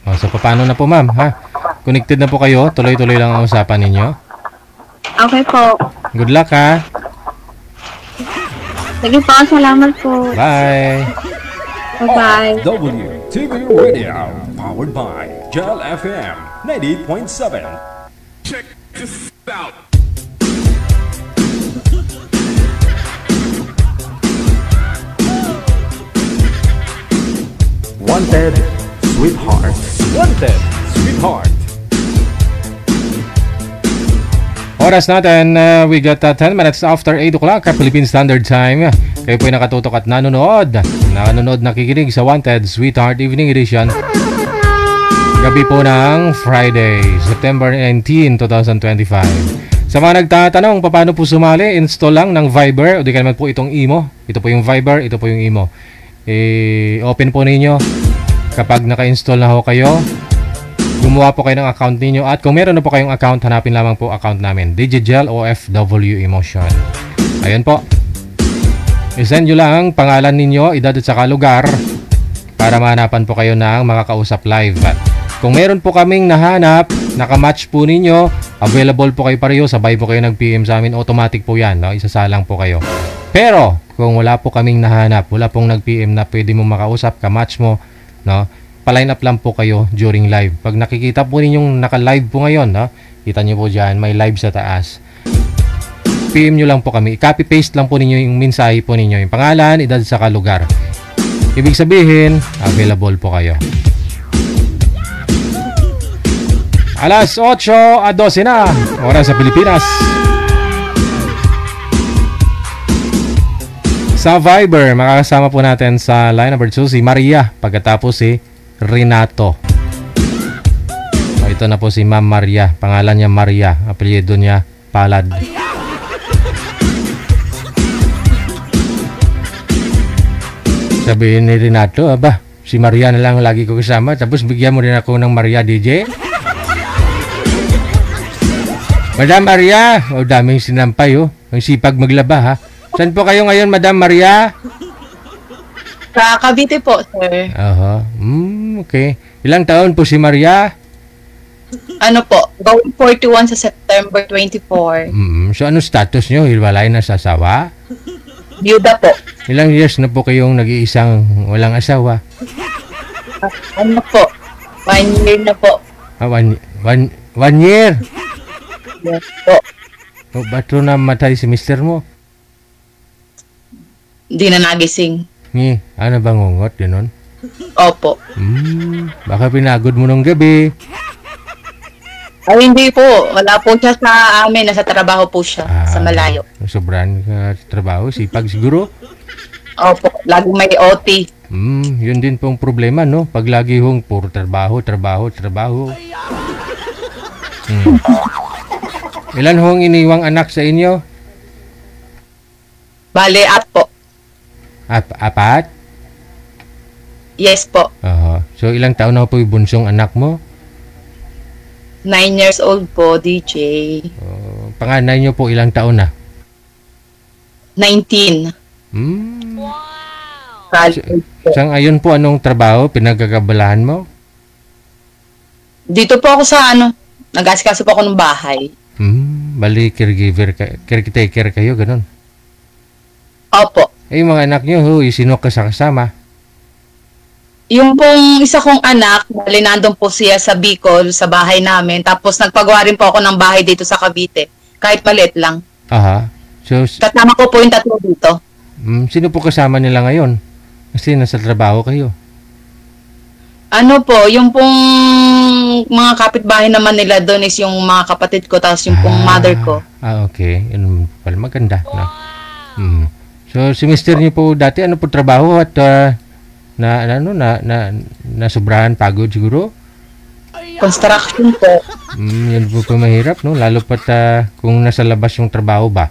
S2: Oh, so paano na po ma'am, ha? Connected na po kayo, tuloy-tuloy lang ang usapan ninyo.
S5: Okay po.
S2: Good luck ha.
S5: Sige po, salamat po.
S2: Bye.
S5: Bye-bye.
S1: WTV Radio, powered by Gel FM 90.7.
S3: Check this out.
S1: Wanted, Sweetheart. Wanted, Sweetheart.
S2: Oras natin, we got 10 minutes after 8 o'clock, Philippine Standard Time. Kayo po ay nakatutok at nanonood, nakikinig sa Wanted, Sweetheart Evening Edition. Gabi po ng Friday, September 19, 2025. Sa mga nagtatanong, paano po sumali? Install lang ng Viber, o di ka naman po itong Imo. Ito po yung Viber, ito po yung Imo. Open po ninyo. Kapag naka-install na ho kayo, gumawa po kayo ng account ninyo. At kung meron na po kayong account, hanapin lamang po account namin, Digigel OFW Emotion. Ayan po. I-send nyo lang pangalan ninyo, edad at saka lugar para mahanapan po kayo ng makakausap live. At kung meron po kaming nahanap, nakamatch po ninyo, available po kayo pareho, sabay po kayo nag-PM sa amin, automatic po yan, no? Isasalang po kayo. Pero kung wala po kaming nahanap, wala pong nag-PM na pwede mo makausap, kamatch mo, no? Pa-line up lang po kayo during live. Pag nakikita po ninyong naka-live po ngayon, no? Kita nyo po dyan, may live sa taas. PM nyo lang po kami. Copy-paste lang po ninyo yung mensahe po ninyo. Yung pangalan, edad, saka lugar. Ibig sabihin, available po kayo. Alas 8:12 na, oras sa Pilipinas. Sa Viber, makakasama po natin sa line number 2 si Maria, pagkatapos si Renato. Ito na po si Ma'am Maria. Pangalan niya Maria, apelyido niya Palad. Sabihin ni Renato, aba, si Maria na lang lagi ko kasama, tapos bigyan mo rin ako ng Maria DJ. Madam Maria, daming sinampay ang sipag maglaba ha. Saan po kayo ngayon, Madam Maria?
S7: Sa Cavite po, sir.
S2: Okay. Ilang taon po si Maria?
S7: Ano po, going 41 sa September 24.
S2: So ano status nyo? Hiwalay na sa asawa?
S7: Byuda po.
S2: Ilang years na po kayong nag-iisang walang asawa?
S7: Ano po, 1 year na po.
S2: One year?
S7: Yes po.
S2: Ba't na matay si mister mo?
S7: Hindi na nagising.
S2: Ano bang ngungot, gano'n?
S7: Opo.
S2: Baka pinagod mo nung gabi.
S7: Ay, hindi po. Wala po siya sa amin. Nasa trabaho po siya. Sa malayo.
S2: Sobrang trabaho. Sipag siguro?
S7: Opo. Laging may OT.
S2: Yun din pong problema, no? Pag lagi hong puro trabaho. Ilan hong iniwang anak sa inyo?
S7: Bale, at po.
S2: Apat?
S7: Yes po.
S2: So, ilang taon na po yung bunsong anak mo?
S7: 9 years old po, DJ.
S2: Panganay nyo po ilang taon na?
S7: 19.
S2: Wow! Sang ayon po, anong trabaho pinagkakabalahan mo?
S7: Dito po ako sa nag-asikaso po ako ng bahay.
S2: Bali, caretaker kayo, ganun.
S7: Opo.
S2: Yung mga anak nyo, sino kasama?
S7: Yung pong isa kong anak, bali nandun po siya sa Bicol, sa bahay namin. Tapos nagpagawa rin po ako ng bahay dito sa Cavite. Kahit maliit lang.
S2: Aha. So,
S7: kasama ko po yung tatlo dito.
S2: Sino po kasama nila ngayon? Kasi nasa trabaho kayo.
S7: Yung pong mga kapitbahay naman nila doon is yung mga kapatid ko, tapos yung pong mother ko.
S2: Okay. Yun pala, maganda. No? So, si Mr. niyo po dati, ano po trabaho at nasubrahan pagod siguro?
S7: Construction po.
S2: Yan po mahirap, no? Lalo pat kung nasa labas yung trabaho ba?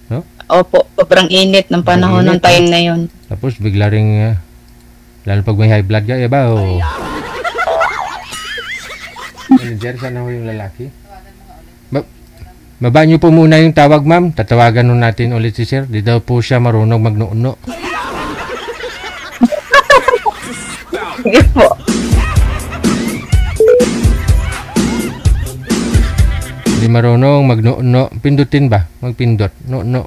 S2: No?
S7: Opo, sobrang init ng panahon ng time na yun.
S2: Tapos bigla ring lalo pag may high blood ka, ba? Manager, sana ho yung lalaki? Baba niyo po muna yung tawag, ma'am. Tatawagan nun natin ulit si sir. Di daw po siya marunong magnuuno.
S7: Sige po.
S2: Hindi marunong magnuuno. Pindutin ba? Magpindot. No.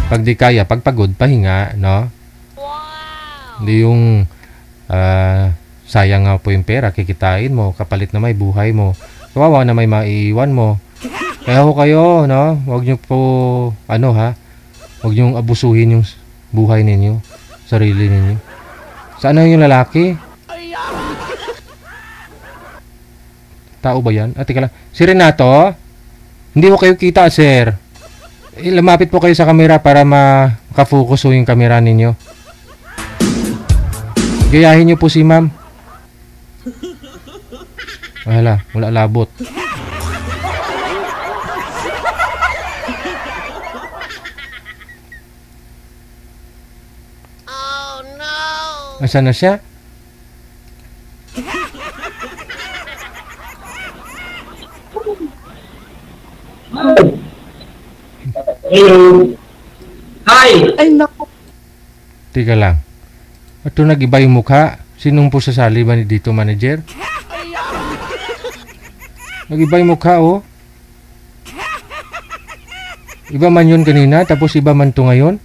S2: Pag di kaya, pagpagod, pahinga, no? Hindi yung sayang nga po yung pera, kikitain mo, kapalit na may buhay mo. Kawawa na may maiiwan mo. Kaya ho kayo, no? Huwag nyo po, huwag nyo abusuhin yung buhay ninyo, sarili ninyo. Saan na yung lalaki? Tao ba yan? Teka lang. Si Renato? Hindi ko kayo kita, sir. Lumapit po kayo sa camera para makafocus yung camera ninyo. Gayahin nyo po si ma'am. Wala labot.
S3: Oh no!
S2: Asan na siya?
S6: Hello. Hi.
S7: Ay, naku.
S2: Teka lang. Ito nag-iba yung mukha. Sinong po sasali ba ni dito, manager? Nag-iba yung mukha, oh. Iba man yun kanina, tapos iba man to ngayon.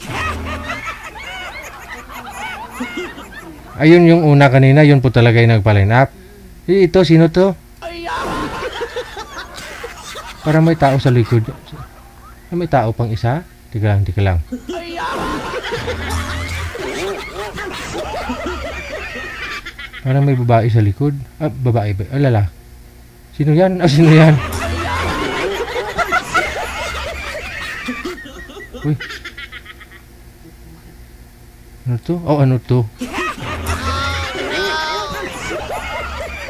S2: Ayun yung una kanina, yun po talaga yung nagpa-line up. Ito, sino to? Parang may tao sa likod. May tao pang isa? Tika lang. Parang may babae sa likod. Babae ba? Lala. Sino yan? Sino yan? Uy. Ano to? Ano to?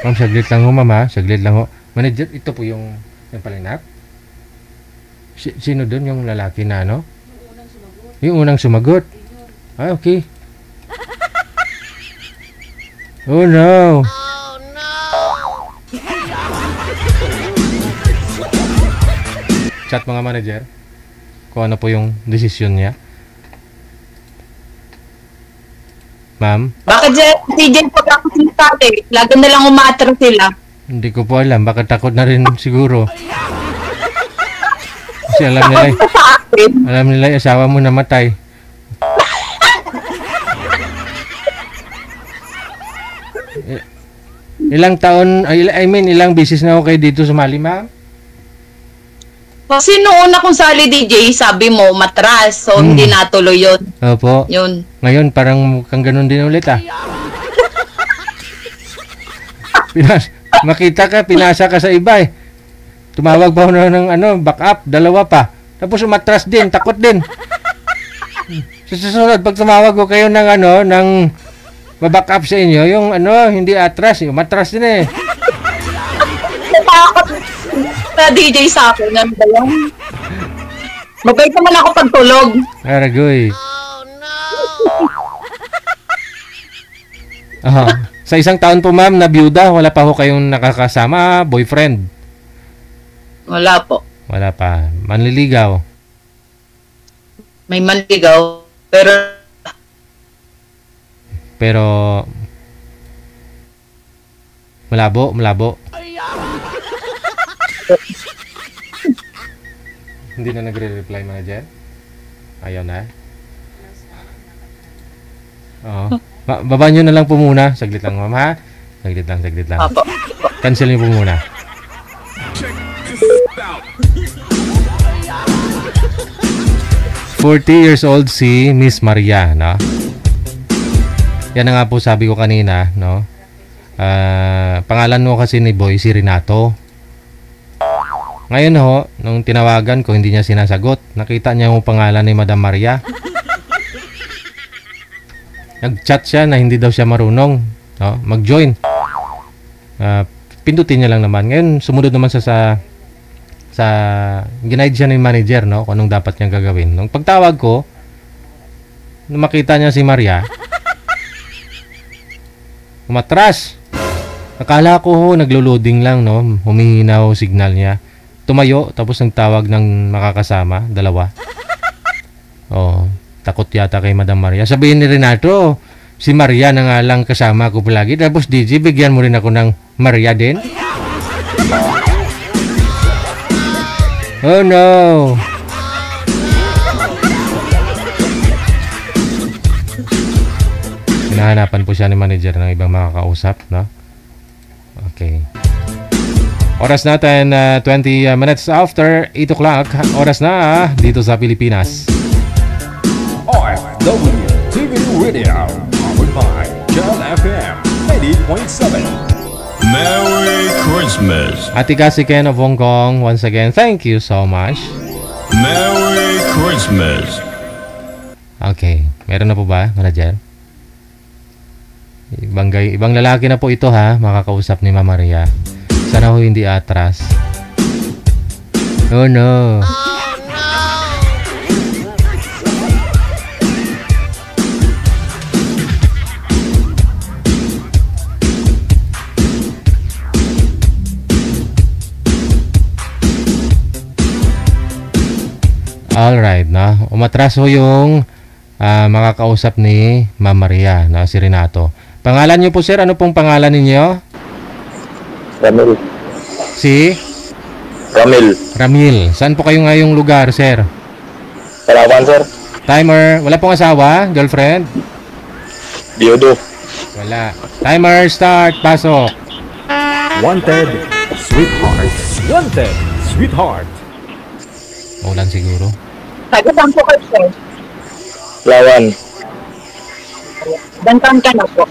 S2: Ma'am, saglit lang ho, ma'am, saglit lang ho. Manager, ito po yung palinap. Sino doon yung lalaki na ano? Yung unang sumagot. Okay. Oh no.
S3: Oh no!
S2: Chat mga manager kung ano po yung desisyon niya. Ma'am?
S7: Bakit CJ po ako sinasali? Lagi na lang umatras sila.
S2: Hindi ko po alam. Baka takot na rin siguro. Kasi alam nila yung asawa mo namatay. Ilang taon, ilang beses na ako kayo dito sumali, ma'am?
S7: Kasi noong una kong sali DJ, sabi mo matras. So hindi natuloy yun.
S2: Opo.
S7: Yun.
S2: Ngayon parang kang ganun din ulit Makita ka, pinasa ka sa iba eh. Tumawag pa ako ng backup, dalawa pa. Tapos umatras din, takot din. Sa susunod, pag tumawag ko kayo ng back-up sa inyo, yung hindi atras, umatras din eh.
S7: Takot na DJ sa akin. Ano ba yan? Mabait naman ako pagtulog.
S2: Aragoy.
S3: Oh no!
S2: Sa isang taon po ma'am na byuda, wala pa ho kayong nakakasama, boyfriend?
S7: Wala po.
S2: Wala pa. Manliligaw?
S7: May manligaw, pero
S2: Pero malabo. Hindi na nagre-reply, manager? Ayaw na? Oo. Baba nyo na lang po muna. Saglit lang, ma'am, ha? Saglit lang.
S7: Opo.
S2: Cancel nyo po muna. ...40 years old si Miss Maria, no? Yan na nga po sabi ko kanina, no? Pangalan mo kasi ni Boy, si Renato. Ngayon ho, nung tinawagan ko, hindi niya sinasagot. Nakita niya yung pangalan ni Madam Maria. Nag-chat siya na hindi daw siya marunong, no? Mag-join. Pindutin niya lang naman. Ngayon, sumunod naman sa ginaid siya ng manager, no? Kung anong dapat niyang gagawin. Nung pagtawag ko, nung makita niya si Maria, umatras. Akala ko naglo-loading lang, no? Humihinaw signal niya. Tumayo, tapos nagtawag ng makakasama, dalawa. Oh, takot yata kay Madam Maria. Sabihin ni Renato, si Maria na nga lang kasama ko palagi. Tapos DJ, bigyan mo rin ako ng Maria din. Oh no! Hinahanapan po siya ni manager ng ibang makakausap, no? Okay. Oras natin, 20 minutes after 8 o'clock. Oras na dito sa Pilipinas.
S1: OFW TV Radio, powered by John FM 80.7.
S3: Merry Christmas.
S2: Ate Kasi Ken of Hong Kong, once again, thank you so much.
S3: Merry Christmas.
S2: Okay, meron na po ba, manager? Ibang lalaki na po ito, ha, makakausap ni Mama Maria. Sana ho hindi atras. Oh no. Alright, na. Umatras ho yung makakausap ni Mama Maria, na si Renato. Pangalan niyo po, sir, ano pong pangalan ninyo?
S6: Ramil.
S2: Si? Ramil. Saan po kayo ngayong lugar, sir?
S6: Palawan, sir.
S2: Timer. Wala pong asawa? Girlfriend?
S6: Diodo.
S2: Wala. Timer, start. Pasok.
S1: Wanted, sweetheart.
S2: Ulan siguro.
S7: Taga-saan po kayo, sir?
S6: Palawan.
S7: Dantan ka na po.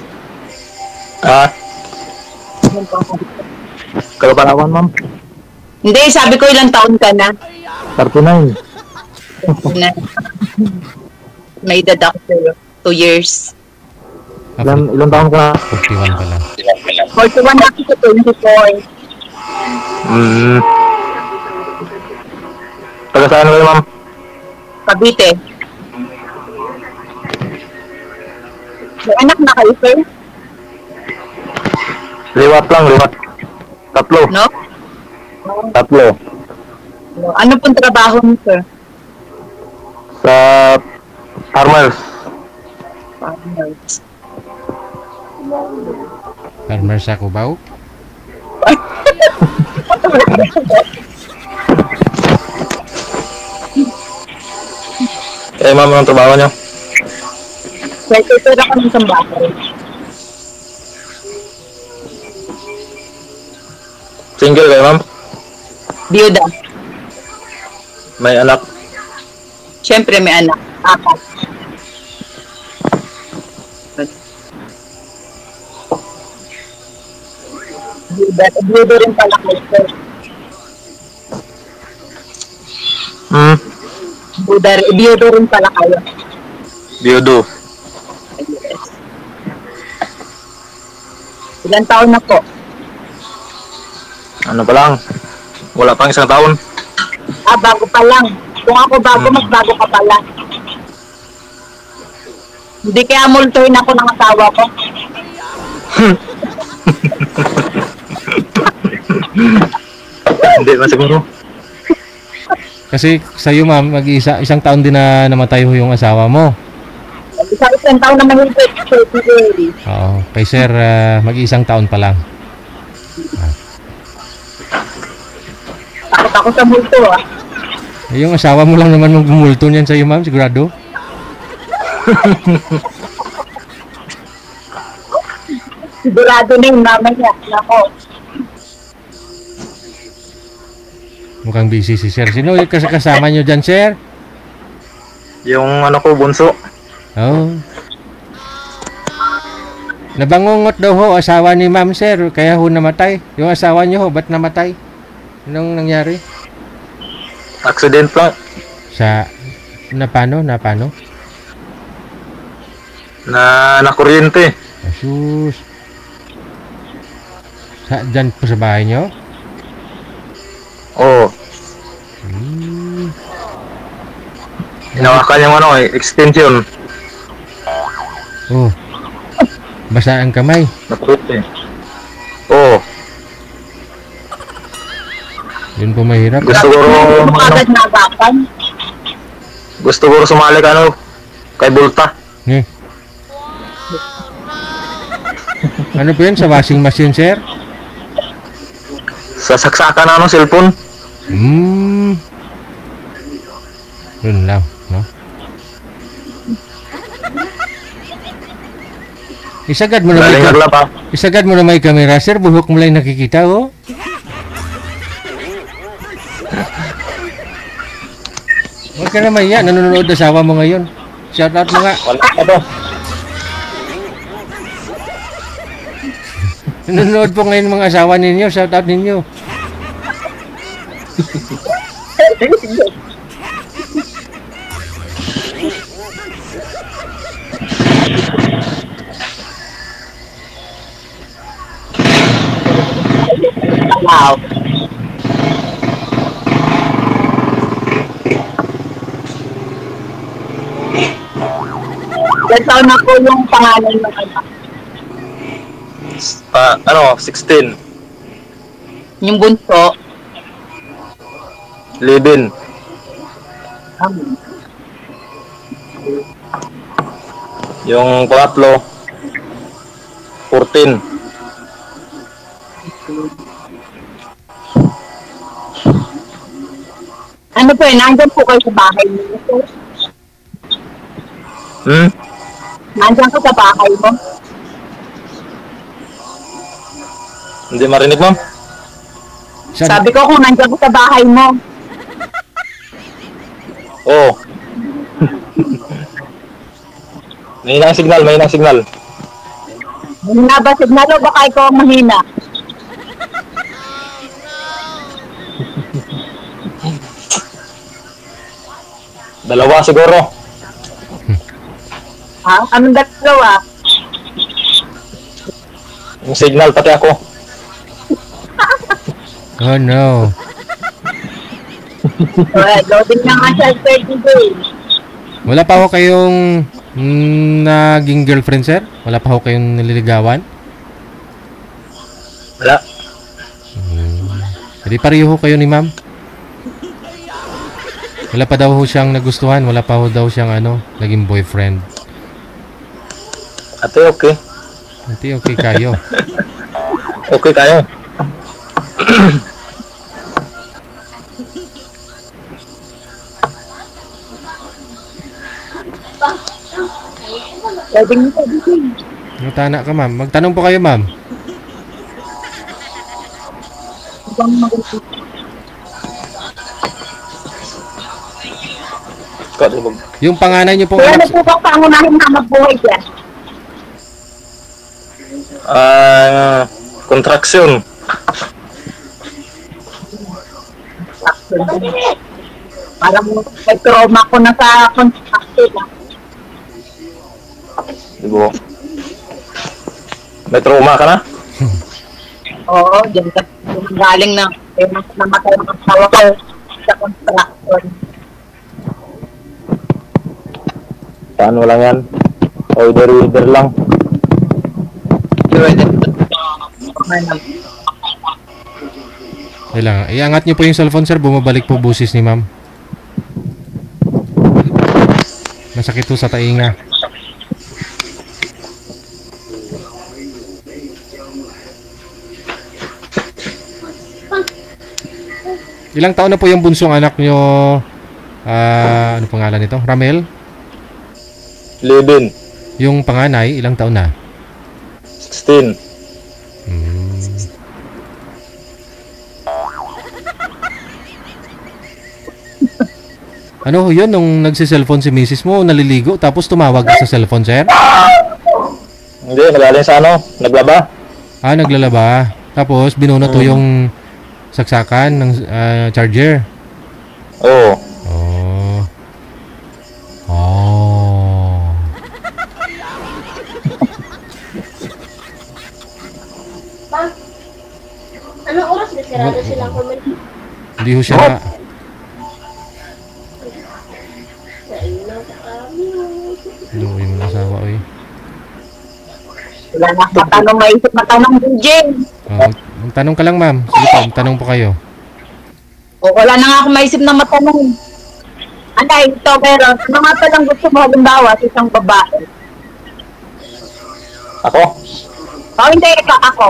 S6: Kalau Palawan, ma'am?
S7: Hindi, sabi ko ilang taon ka na.
S6: 39.
S7: May edad ako sa'yo. 2 years.
S6: Ilang taon ka?
S2: 41 pala.
S7: 41 na ako sa 24.
S6: Taga saan kayo, ma'am?
S7: Cavite. May anak na kayo, sir?
S6: Liwat. Tatlo.
S7: No? Ano pong trabaho mo, sir?
S6: Sa farmers.
S2: Farmer sa Cubao?
S6: Ma'am, anong trabaho niyo?
S7: Sir, ako ng sambahay.
S6: Single kayo, ma'am?
S7: Biyuda.
S6: May anak?
S7: Siyempre may anak. 4. Biyuda rin pala kayo, sir. Biyudo rin pala kayo.
S6: Biyudo.
S7: Yes. Ilang taon na po?
S6: Ano pa lang? Wala pang 1 taon.
S7: Bago pa lang. Kung ako bago, mas bago ka pala. Hindi kaya multuin ako ng asawa ko.
S6: Hindi man siguro.
S2: Kasi sa'yo, ma'am, isang taon din na namatay ho yung asawa mo.
S7: Isang taon naman yung February.
S2: Oo. Kay sir, mag-iisang taon pa lang.
S7: Takot ako sa multo ah.
S2: Yung asawa mo lang naman magmumulto niyan sa'yo, ma'am, sigurado?
S7: Sigurado na yung mama niya. Nako.
S2: Mukhang busy si sir. Sino yung kasama nyo dyan, sir?
S8: Yung ano ko, bunso.
S2: Oo. Nabangungot daw ho, asawa ni ma'am, sir. Kaya ho namatay. Yung asawa nyo ho, ba't namatay? Anong nangyari?
S8: Accident lang.
S2: Sa... Napano?
S8: Na kuryente.
S2: Asus. Dyan po sa bahay nyo?
S8: Oo. Hinawakan yung ano extension.
S2: Oh. Basa ang kamay.
S8: Nakuryente. Oo.
S2: Yun po mahirap.
S8: Gusto ko sumali ka kay Bulta.
S2: Eh. Ano po yun? Sa washing machine, sir?
S8: Sa saksakan na cellphone.
S2: Yun lang, no? Isagad mo na may camera, sir. Buhok mo lang nakikita, oh. Huwag ka naman yan. Nanonood asawa mo ngayon. Shout out mo nga.
S8: Wala ka to.
S2: Nanonood po ngayon mga asawa ninyo. Shout out ninyo.
S7: Wow. That's na po yung pangalan ng anak.
S8: 16.
S7: Yung bunso.
S8: Libin. Yung pangatlo 14.
S7: Ano po nandyan po kayo sa bahay niyo? Nandyan ko sa bahay mo?
S8: Hindi marinig, ma'am?
S7: Sabi ko kung nandyan ko sa bahay mo.
S8: Oo. Mahina ang signal.
S7: Mahina ba signal o baka ikaw ang mahina?
S8: Dalawa siguro.
S7: Ha? Anong dalawa?
S8: Yung signal pati ako.
S2: Oh no.
S7: Well, loading na nga siya 30 days.
S2: Wala pa ho kayong naging girlfriend, sir? Wala pa ho kayong nililigawan?
S8: Wala.
S2: Hindi pareho ho kayo ni ma'am? Wala pa daw ho siyang nagustuhan? Wala pa ho daw siyang naging boyfriend?
S8: Ate, okay.
S2: Ate, okay kayo.
S8: Okay kayo.
S2: Tana ka, ma'am. Magtanong po kayo, ma'am. Yung panganay niyo pong
S7: anak... Kaya ano po bang pangunahin na magbuhay dyan?
S8: Contraction.
S7: Parang may trauma ko na sa contraction.
S8: Diba? May trauma ka na?
S7: Oo, dyan ka galing na namatay ang asawa ko sa contraction.
S8: Paano lang yan? Order lang.
S2: Kailangan. Iangat niyo po yung cellphone, sir. Bumabalik po busis ni ma'am. Masakit po sa tainga. Ilang taon na po yung bunsong anak nyo? Ano pangalan nito? Ramel?
S8: 11.
S2: Yung panganay, ilang taon na?
S8: 16.
S2: Ano yun, nung nagsi-cellphone si misis mo, naliligo, tapos tumawag ka sa cellphone, sir?
S8: Hindi, nagaling sa ano, naglaba.
S2: Naglalaba. Tapos, binunot to yung saksakan ng charger.
S8: Oo.
S2: Oh. Oh.
S9: Anong oras na sirado silang comment?
S2: Hindi ho siya Ano yung asawa, oy?
S7: Wala na matanong, maisip matanong, DJ.
S2: Magtanong ka lang, ma'am. Sige po, magtanong po kayo.
S7: O, wala na nga ako maisip na matanong. Anay, ito, pero ano nga palang gusto mo halimbawa sa isang babae?
S8: Ako?
S7: Hindi, ako.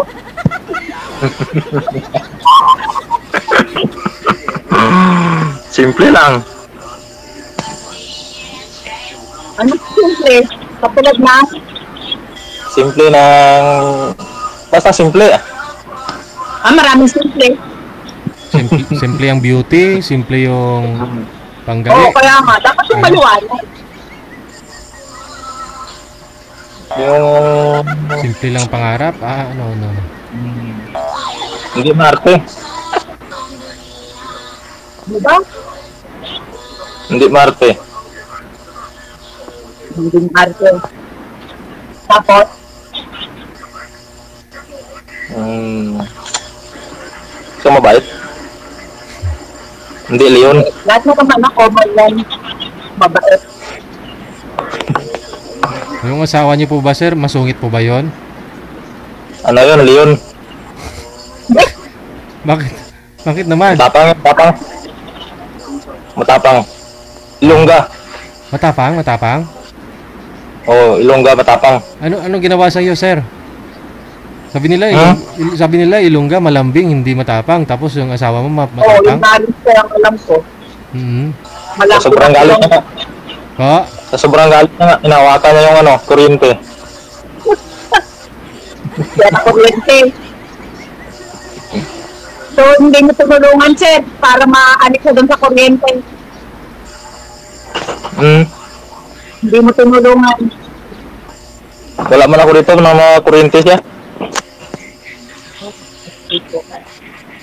S8: Simple lang.
S7: Ano simple? Kapulad na?
S8: Simple ng... Basta simple.
S7: Maraming simple.
S2: Simple ang beauty, simple yung panggali.
S7: Oo, kaya nga. Dapat yung maliwanag.
S8: Yung...
S2: Simple lang pangarap? No.
S8: Hindi Marte.
S7: Diba?
S8: Hindi Marte.
S7: Hindi Marte. Tapos?
S8: So mabait? Hindi Leon.
S7: Lahat mo naman ako, yan. Mabait.
S2: Yung asawa niyo po ba, sir? Masungit po ba yon?
S8: Ano yun, Leon?
S2: Bakit? Bakit naman?
S8: Matapang. Ilongga.
S2: Matapang?
S8: Oo, Ilongga, matapang.
S2: Ano ginawa sa iyo, sir? Sabi nila Ilongga malambing, hindi matapang. Tapos yung asawa mo matapang.
S7: Oo, yung nalis ko yung alam ko.
S8: Sa sobrang galit na nga. Sa sobrang galit na nga, inawakan niya yung kuryente.
S7: Kaya na kuryente. So, hindi mo tumulungan, sir, para maanik sa doon sa kuryente. Hindi mo tumulungan.
S8: Wala man ako dito ng mga kuryente siya.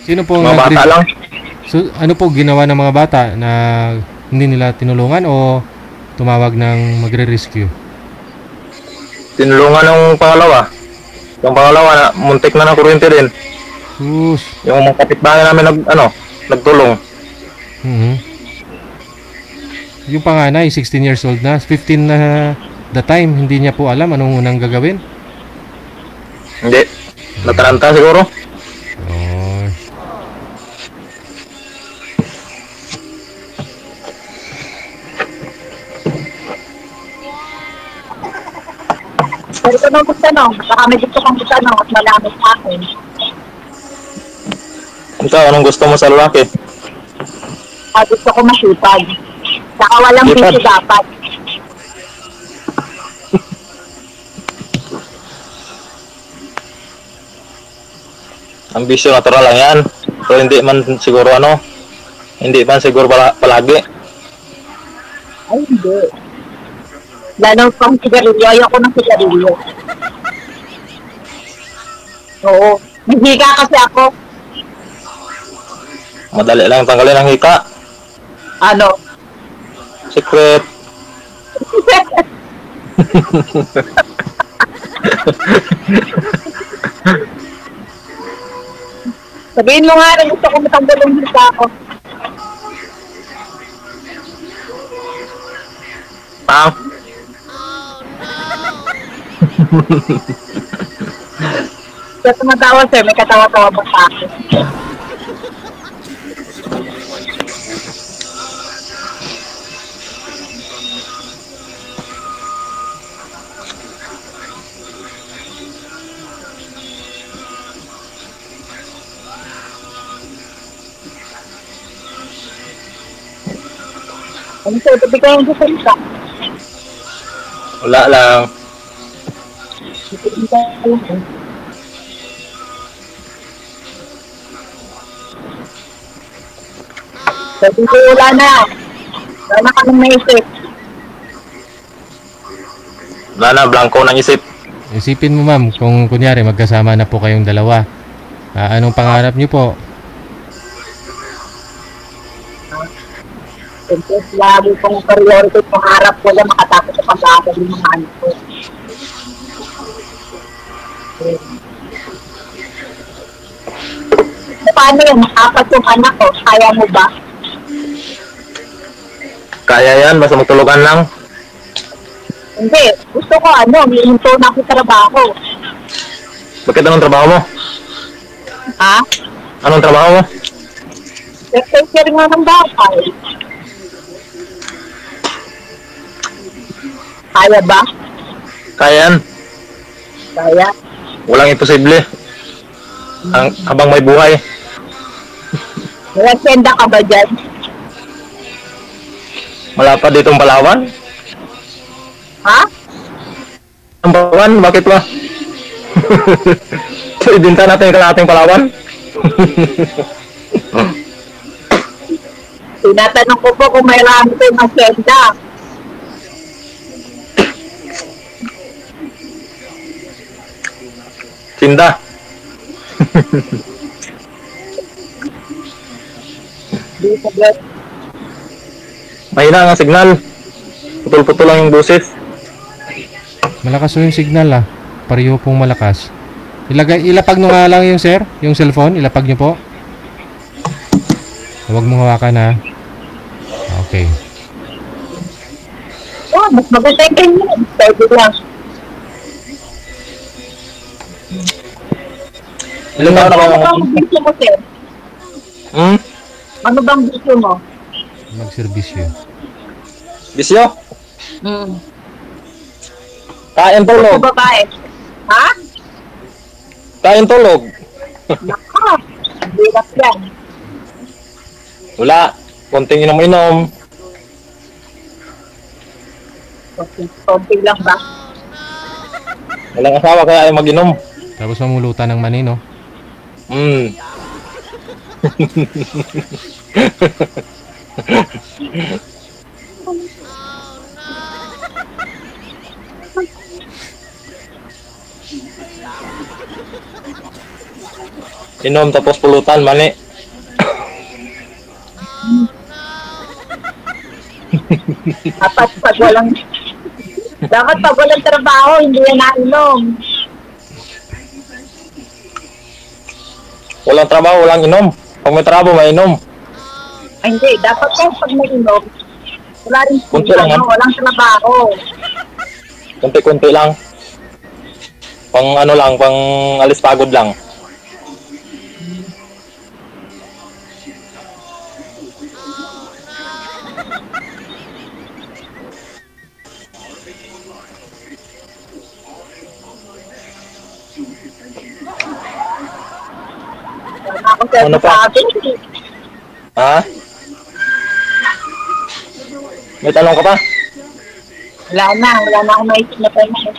S2: Sino po
S8: mga bata lang?
S2: So, ano po ginawa ng mga bata na hindi nila tinulungan o tumawag ng magre-rescue?
S8: Tinulungan ng pangalawa. Yung pangalawa na muntik na ng kuryente din. Yung mga kapitbahay namin nagtulong.
S2: Yung panganay, 16 years old na, 15 na the time, hindi niya po alam anong unang gagawin?
S8: Hindi. Nataranta siguro.
S7: Pero ito nang gusto nung, baka may gusto kang gusto nung at malamit sa akin.
S8: Ikaw, anong gusto mo sa lalaki?
S7: Gusto ko masipag. Saka walang bisyo dapat.
S8: Ang bisyo natural lang yan. So hindi man siguro palagi.
S7: Ay, hindi. Lalo pang sigarilyo, ayoko ng sigarilyo. Oo. Naghika kasi ako.
S8: Madali lang tanggalin ang hika.
S7: Ano?
S8: Secret.
S7: Sabihin mo nga rin, gusto ko matanggal yung hika ako. Kaya tumatawa, sir, may katawa-tawa ba sa akin? Ano sa ito bigay yung salita?
S8: Wala lang.
S7: Sabi ko wala na. Wala na kami naisip.
S8: Wala na, blanco ng isip.
S2: Isipin mo ma'am, kung kunyari magkasama na po kayong dalawa. Anong pangarap niyo po?
S7: Siyempre, lagi kong priority pangarap ko lang makatapos sa pag-aaral ng mga anak ko. Paano yun? Apat yung anak ko. Kaya mo ba?
S8: Kaya yan, basta magtulugan lang.
S7: Hindi. Gusto ko hihinto na ako trabaho.
S8: Bakit anong trabaho mo?
S7: Ha?
S8: Anong trabaho mo?
S7: Take nga ng bahay. Kaya ba?
S8: Kaya yan.
S7: Kaya.
S8: Walang imposible. Habang may buhay.
S7: Nagsenda ka ba dyan?
S8: Wala pa ditong Palawan?
S7: Ha?
S8: Ang Palawan? Bakit ba? So, ibinta natin yung kalahating Palawan?
S7: Tinatanong ko po kung may rami kayong magsenda.
S8: Tinda. Mahina ang signal. Putol-putol lang yung boses.
S2: Malakas yung signal Pareho pong malakas. Ilapag nyo nga lang yung sir, yung cellphone, ilapag nyo po. Huwag mong hawakan ha. Okay.
S7: Oh, mas maganda yung ganyan. Pwede lang.
S8: Ilan taon na
S7: Ano bang gusto mo, sir? Ano bang gusto mo?
S2: Magserbisyo.
S8: Bisyo? Kain tulog.
S7: Gusto babae? Ha?
S8: Kain tulog.
S7: Naka, hirap yan.
S8: Wala. Konting inom-inom.
S7: Konti lang ba?
S8: Walang asawa kaya ay mag-inom.
S2: Tapos mamulutan ng mani, no?
S8: Inom tapos pulutan, mani.
S7: Dapat pag walang trabaho, hindi yan nainom.
S8: Walang trabaho, walang inom. Pag may trabaho, may inom.
S7: Ay, hindi. Dapat po pag nainom, wala rin
S8: Kunti lang,
S7: walang trabaho.
S8: Kunti-kunti lang. Pang pang alis pagod lang.
S7: Ano pa?
S8: Ha? May tanong ka pa?
S7: Wala na akong maisip na tayo.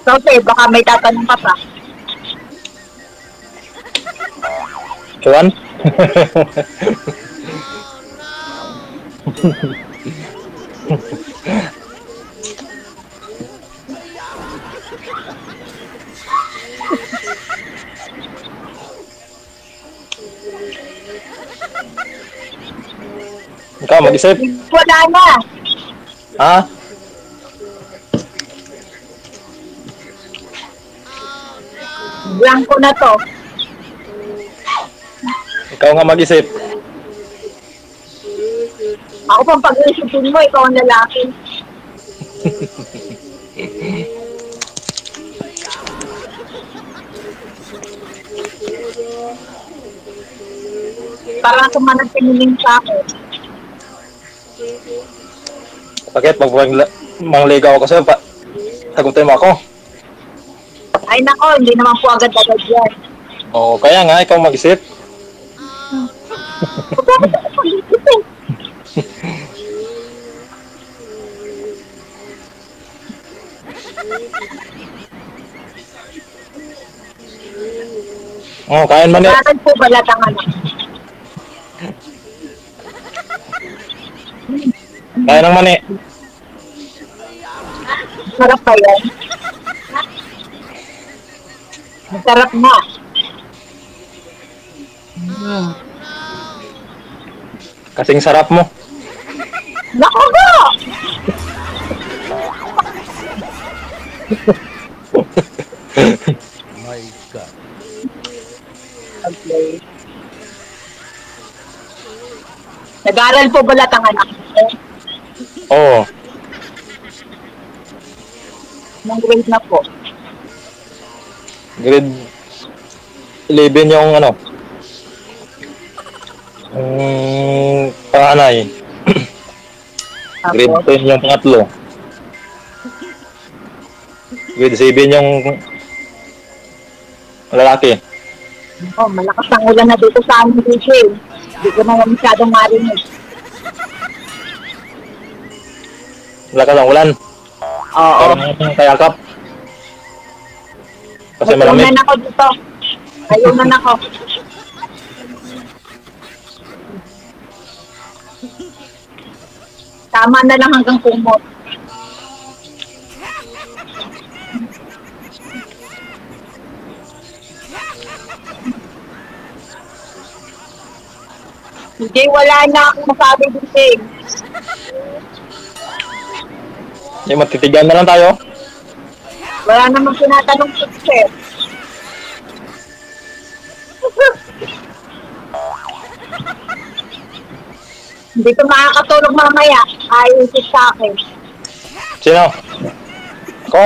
S7: So, sir, baka may tatanong ka pa.
S8: Chuan? Ikaw, mag-isip?
S7: Wala na.
S8: Ha?
S7: Blanco na to.
S8: Ikaw nga mag-isip.
S7: Ako pang pag-isipin mo, ikaw ang lalaki. Parang sumanag piniling sa akin.
S8: Bakit? Mangligaw ako sa'yo, sagutin mo ako.
S7: Ay nako, hindi naman po agad-agad yan.
S8: Oo, kaya nga, ikaw mag-isip. Oh, kain mani.
S7: Bakit po balat ang anak?
S8: Kain ng mani.
S7: Sarap pa yan. Masarap na.
S8: Kasing sarap mo.
S7: Naku ba?
S3: My God.
S7: Okay. Nag-aaral po balat ang anak?
S8: Oo.
S7: Nang grade na po.
S8: Grade 11 yung ano. Panganay. Grade 10 yung pangatlo. Grade 7 yung lalaki.
S7: Oh, malakas ang ulan na dito sa amin dito eh. Hindi ko na masyadong marinig.
S8: Lakas ang ulan.
S7: Oo.
S8: Parang kayakap. Kasi
S7: Ayaw
S8: malamig.
S7: na ako dito. Ayaw na ako. Tama na lang hanggang kumot. Hindi, wala na akong masabi dito eh.
S8: Yung matitigan na lang tayo.
S7: Wala namang tinatanong success. Hindi ko makakatulog mamaya. Ayusin sa akin.
S8: Sino? Ko?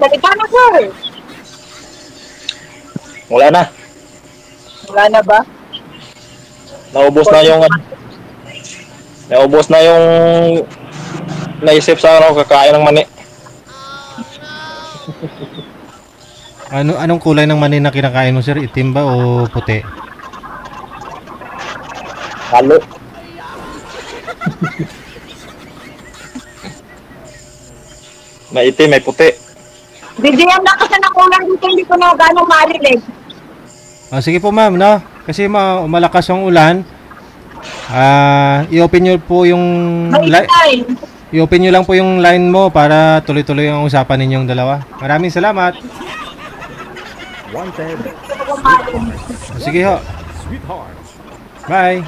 S7: Salita na, sir.
S8: Wala na.
S7: Wala na ba?
S8: Naubos na yung naisip sa ano, kakain ng mani.
S2: Anong kulay ng mani na kinakain mo, sir? Itim ba o puti?
S8: Halo. May itim, may puti.
S7: Bigyan na kasi ng ulan dito, hindi ko na gano'ng marinig.
S2: Sige po, ma'am, no? Kasi malakas ang ulan. I-open nyo po yung i-open nyo lang po yung line mo para tuloy-tuloy ang usapan ninyong dalawa. Maraming salamat.
S1: Wanted.
S2: Sige ho.
S1: Sweetheart.
S2: Bye.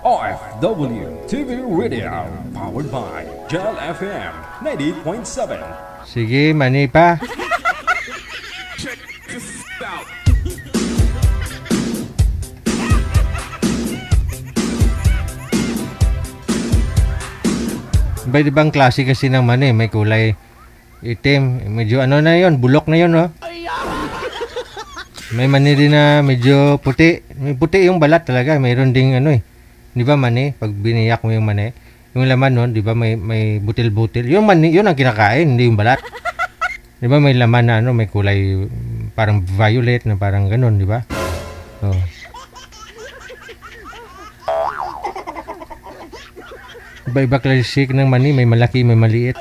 S1: OFW TV Radio, powered by Gel FM 90.7.
S2: Sige, mani pa. Iba-ibang klase kasi ng mani, may kulay itim, medyo ano na yon, bulok na yon, no? May mani din na medyo puti. May puti yung balat talaga, mayroon ding ano eh. Di ba mani, pag biniyak mo yung mani, yung laman nun, di ba may butil-butil. Yung mani, yun ang kinakain, hindi yung balat. Di ba may laman na ano, may kulay parang violet na parang ganun, di ba? Oh. Iba-iba klasik ng mani, may malaki, may maliit.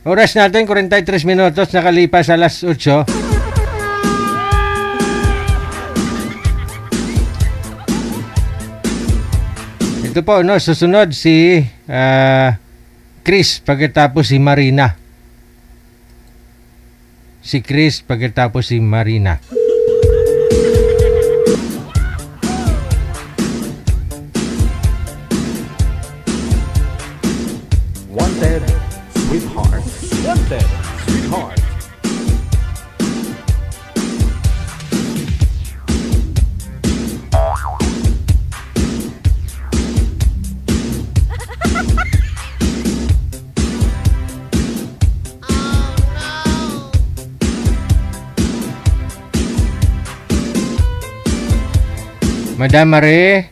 S2: Oras natin, 43 minutos, nakalipas alas 8. Ito po, no, susunod si Chris pagkatapos si Marina. Si Chris pagkatapos si Marina.
S1: Wanted. Wanted, Sweetheart.
S2: Madam Marie,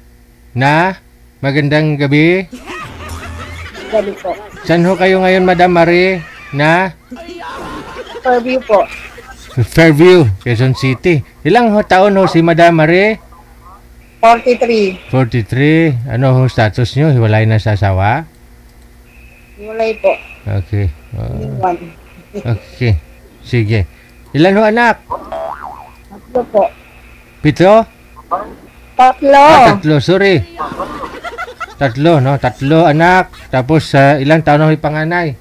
S2: magandang gabi.
S9: Gabi po.
S2: Saan ho kayo ngayon, Madam Marie?
S9: Fairview po.
S2: Fairview, Quezon City. Ilang taon ho si Madam Marie?
S9: 43.
S2: 43. Ano ho status nyo? Hiwalay na sa asawa?
S9: Mulay po.
S2: Okay.
S9: One.
S2: Okay. Sige. Ilan ho anak?
S9: Tatlo po.
S2: 7?
S9: Tatlo.
S2: Tatlo. Sorry. Tatlo, no? Tatlo anak. Tapos ilang taon na ho yung panganay?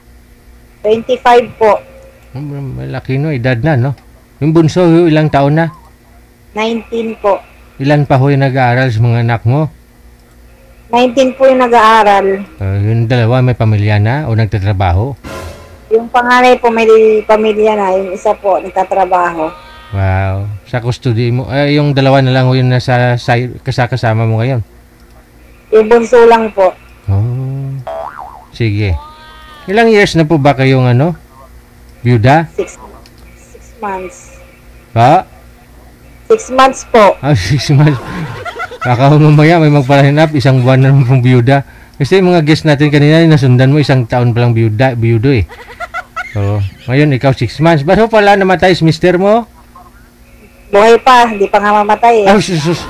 S9: 25 po.
S2: Malaki no, edad na, no? Yung bunso, ilang taon na?
S9: 19 po.
S2: Ilan pa ho yung nag-aaral sa mga anak mo?
S9: 19 po yung nag-aaral.
S2: Yung dalawa may pamilya na o nagtatrabaho?
S9: Yung panganay po may pamilya na. Yung isa po nagtatrabaho.
S2: Wow. Sa custody mo, yung dalawa na lang ho yung nasa kasama mo ngayon?
S9: Yung bunso lang po.
S2: Oh. Sige. Ilang years na po ba kayong byuda?
S9: 6 months.
S2: Ha?
S9: 6 months po.
S2: 6 months. Baka mamaya may magpalahinap, isang buwan na naman pong byuda. Kasi yung mga guest natin kanina, nasundan mo, isang taon palang byudo eh. So, ngayon ikaw 6 months. Ba't ho pala namatay si mister mo?
S9: Buhay pa, hindi pa nga mamatay eh.
S2: Sus.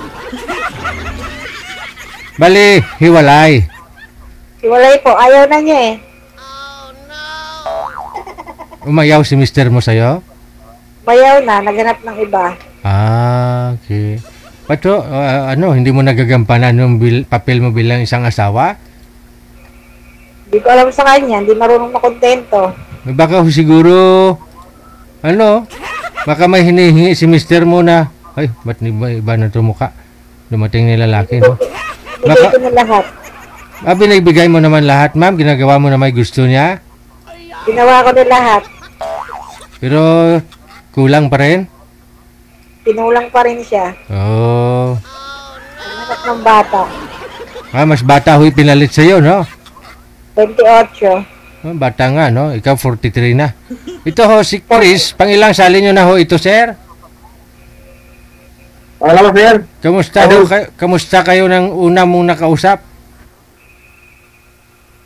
S2: Bali, hiwalay.
S9: Hiwalay po, ayaw na niya eh.
S2: Umayaw si mister mo sa'yo?
S9: Bayaw na, naghanap ng iba.
S2: Okay. Pato, hindi mo nagagampanan yung papel mo bilang isang asawa?
S9: Hindi ko alam sa kanya, hindi marunong makontento.
S2: Baka siguro, baka may hinihingi si mister mo na, ay, ba't iba na ito mukha? Dumating ni lalaki, no?
S9: Bigay ko na lahat.
S2: Binagbigay mo naman lahat, ma'am? Ginagawa mo na may gusto niya?
S9: Ginawa ko na lahat.
S2: Pero, kulang pa rin?
S9: Pinulang pa rin siya.
S2: Oh.
S9: Anak ng bata.
S2: Mas bata ho pinalit sa'yo, no?
S9: 28.
S2: Bata nga, no? Ikaw 43 na. Ito ho, si Chris, pangilang sali nyo na ho ito, sir?
S8: Alam mo, sir?
S2: Kamusta kayo ng una mong nakausap?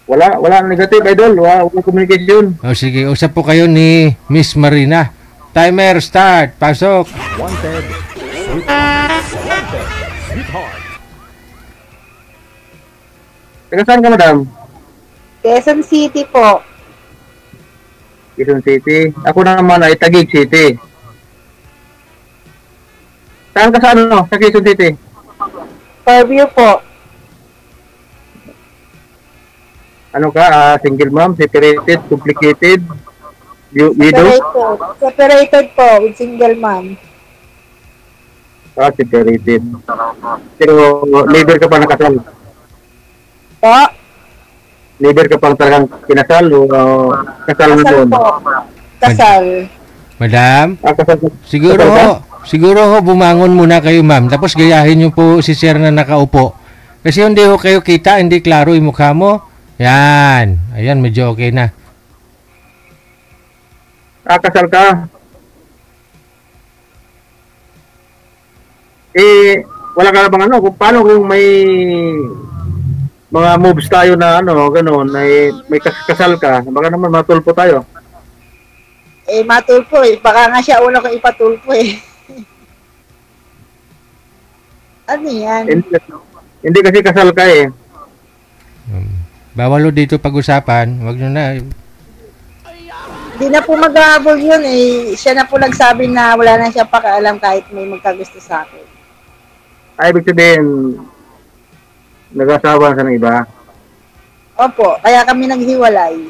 S8: Wala negative, idol. Wala communication.
S2: Sige, usap po kayo ni Miss Marina. Timer, start. Pasok.
S1: Wanted, Sweetheart.
S8: Taga saan ka, madam?
S9: Quezon City po.
S8: Quezon City. Ako naman ay Taguig City. Saan ka sa sa Quezon City?
S9: Fairview po.
S8: Ano ka? Single mom, separated, complicated, widow?
S9: Separated po, with single mom.
S8: Separated. Pero labor ka pa nakasal?
S9: Po?
S8: Labor ka pa talagang kinasal o kasal mo doon?
S9: Po. Kasal.
S2: Madam?
S8: Kasal.
S2: Siguro ho, bumangon muna kayo, ma'am. Tapos gayahin niyo po si sir na nakaupo. Kasi hindi ho kayo kita, hindi klaro yung mukha mo. Yan. Ayan, medyo okay na.
S8: Kasal ka? Wala ka na bang kung paano kung may mga moves tayo na gano'n, may kasal ka, baka naman matulpo tayo.
S9: Matulpo eh. Baka nga siya una kong ipatulpo eh. Ano yan?
S8: Hindi kasi kasal ka eh.
S2: Bawal dito pag-usapan. Wag nyo na.
S9: Hindi na po mag-aabol yun eh. Siya na po nagsabi na wala na siya pakialam kahit may magkagusto sa akin.
S8: Ay, ibig sabihin, nag-asawa sa ng iba?
S9: Opo, kaya kami naghiwalay.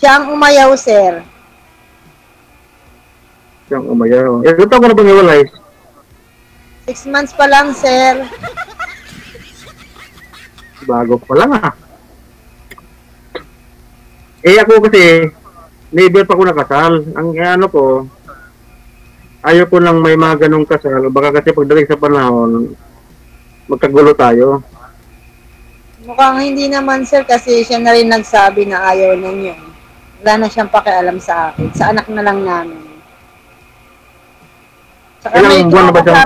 S9: Siya ang umayaw, sir.
S8: Siya ang umayaw. Ito ko na bang hiwalay?
S9: 6 months pa lang, sir.
S8: Bago pa lang ako kasi, never pa ako nakasal. Ang ano ko, ayaw ko lang may mga ganong kasal. Baka kasi pagdating sa panahon, magkagulo tayo.
S9: Mukhang hindi naman sir kasi siya na rin nagsabi na ayaw na niyo. Wala na siyang pakialam sa akin. Sa anak na lang namin. Saka
S8: Ilang buwan na ba siya?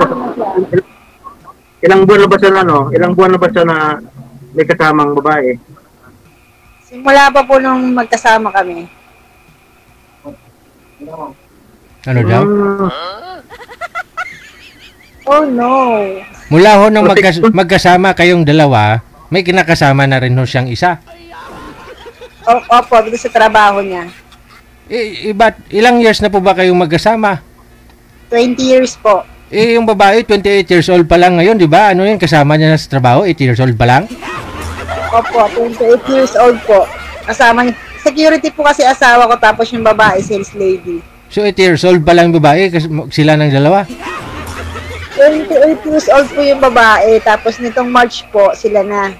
S8: Ilang buwan na ba siya na may kasamang babae?
S9: Simula pa po nung magkasama kami.
S2: Ano daw?
S9: Oh no.
S2: Mula ho nung magkasama kayong dalawa, may kinakasama na rin ho siyang isa.
S9: Opo, dito sa trabaho niya.
S2: Ilang years na po ba kayong magkasama?
S9: 20 years po.
S2: Yung babae, 28 years old pa lang ngayon, di ba? Ano yun, kasama niya sa trabaho, 8 years old pa lang?
S9: Opo, 28 years old po. Kasama niya. Security po kasi asawa ko tapos yung babae, sales lady.
S2: So 8 years old pa lang yung babae, sila ng dalawa?
S9: 28 years old po yung babae, tapos nitong March po, sila na.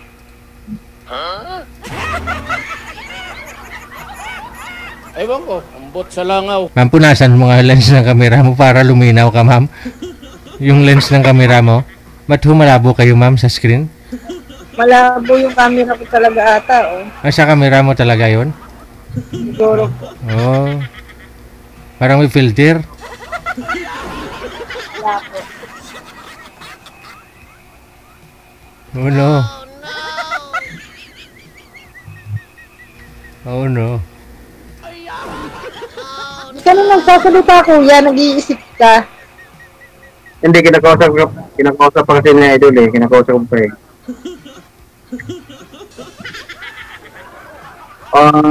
S10: Ewan ko, ambot sa langaw.
S2: Ma'am, punasan mo nga lens ng kamera mo para luminaw ka, ma'am. Yung lens ng kamera mo. Ba't humalabo kayo, ma'am, sa screen?
S9: Malabo yung camera ko talaga ata, oh.
S2: Sa kamera mo talaga yon?
S9: Siguro po.
S2: Oh. Parang may filter.
S9: Wala po.
S2: Oh no. Oh no.
S9: Hindi ka na nagsasalita, kuya. Nag-iisip ka.
S8: Hindi, kinakausap pa kasi ni Idol eh. Kinakausap ko pa eh.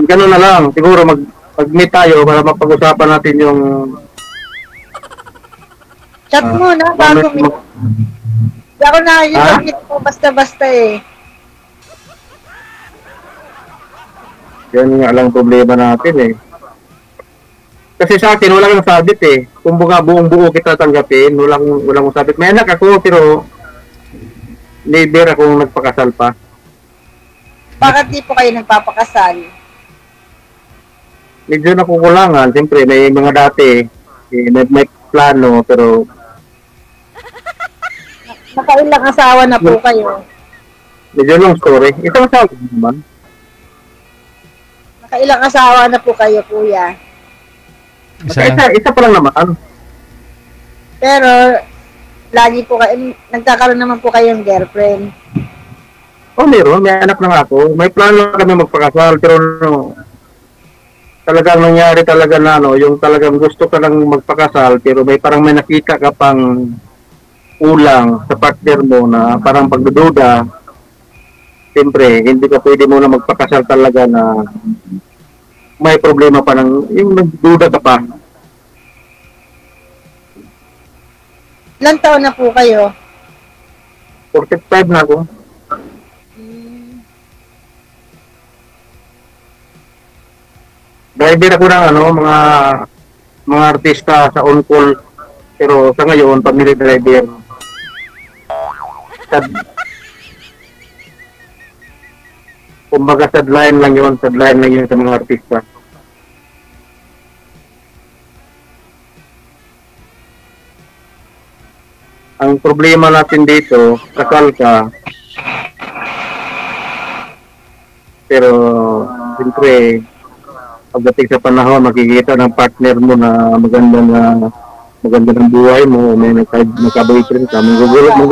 S8: Ganun na lang. Siguro mag-meet tayo para mapag-usapan natin yung...
S9: Chat mo na, bago meet. Hindi ako nakikita mo basta-basta eh.
S8: Yan nga lang problema natin eh. Kasi sa akin, walang sabit eh. Kung buong buo kita tanggapin, walang sabit. May anak ako, pero never akong nagpakasal pa.
S9: Bakit di po kayo nagpapakasal?
S8: Medyo nakukulangan. Siyempre, may mga dati, may plano, pero...
S9: Nakailang asawa na po kayo?
S8: Medyo long story. Isang asawa naman.
S9: Nakailang asawa na po kayo, kuya?
S8: Isa pa lang naman.
S9: Pero, lagi po kayo, nagkakaroon naman po kayong girlfriend.
S8: Meron. May anak na ako. May plano kami magpakasal, pero talagang nangyari talaga na, yung talagang gusto ka lang magpakasal, pero may parang may nakita ka pang ulang sa partner mo na parang pagdududa. Siyempre, hindi ka pwede mo na magpakasal talaga na may problema pa ng yung nagduda ka pa.
S9: Ilang taon na po kayo?
S8: 45 na ako. Driver ako ng mga artista sa on-call, pero sa ngayon, family driver. Kumbaga sideline lang yun sa mga artista. Ang problema natin dito, kasal ka, pero siyempre, pagdating sa panahon, makikita ng partner mo na maganda ng buhay mo, may nagka-boyfriend ka, magugulog.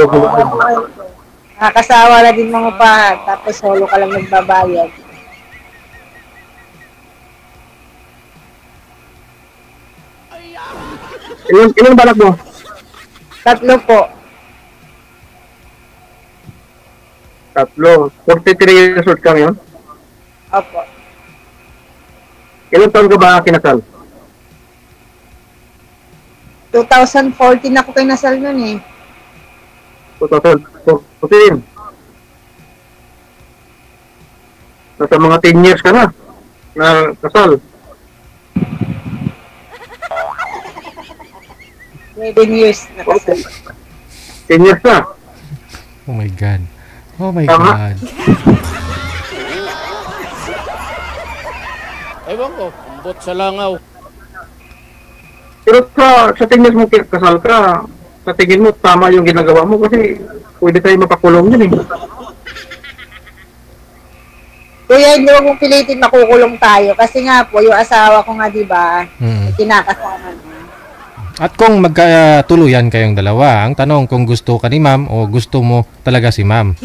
S9: Nakakasawa na din mga pa, tapos solo ka lang nagbabayad.
S8: Ilang balak mo?
S9: 3 po.
S8: 3. 43 years old ka ngayon?
S9: Opo.
S8: Ilang taon ka ba kinasal?
S9: 2014 ako kinasal nun eh.
S8: 2014. Nasa mga 10 years ka na kasal.
S9: 11 years na kasal.
S8: 10 years na.
S2: Oh my God. Oh my God.
S10: Ewan ko, ambot sa langaw.
S8: Pero sa tingin mo kasal ka, sa tingin mo tama yung ginagawa mo kasi pwede tayo mapakulong yun eh.
S9: Kuya, hindi mo mong pilitin makukulong tayo kasi nga po, yung asawa ko nga, di ba, kinakasama na.
S2: At kung magkatuluyan kayong dalawa, ang tanong kung gusto ka ni ma'am o gusto mo talaga si ma'am.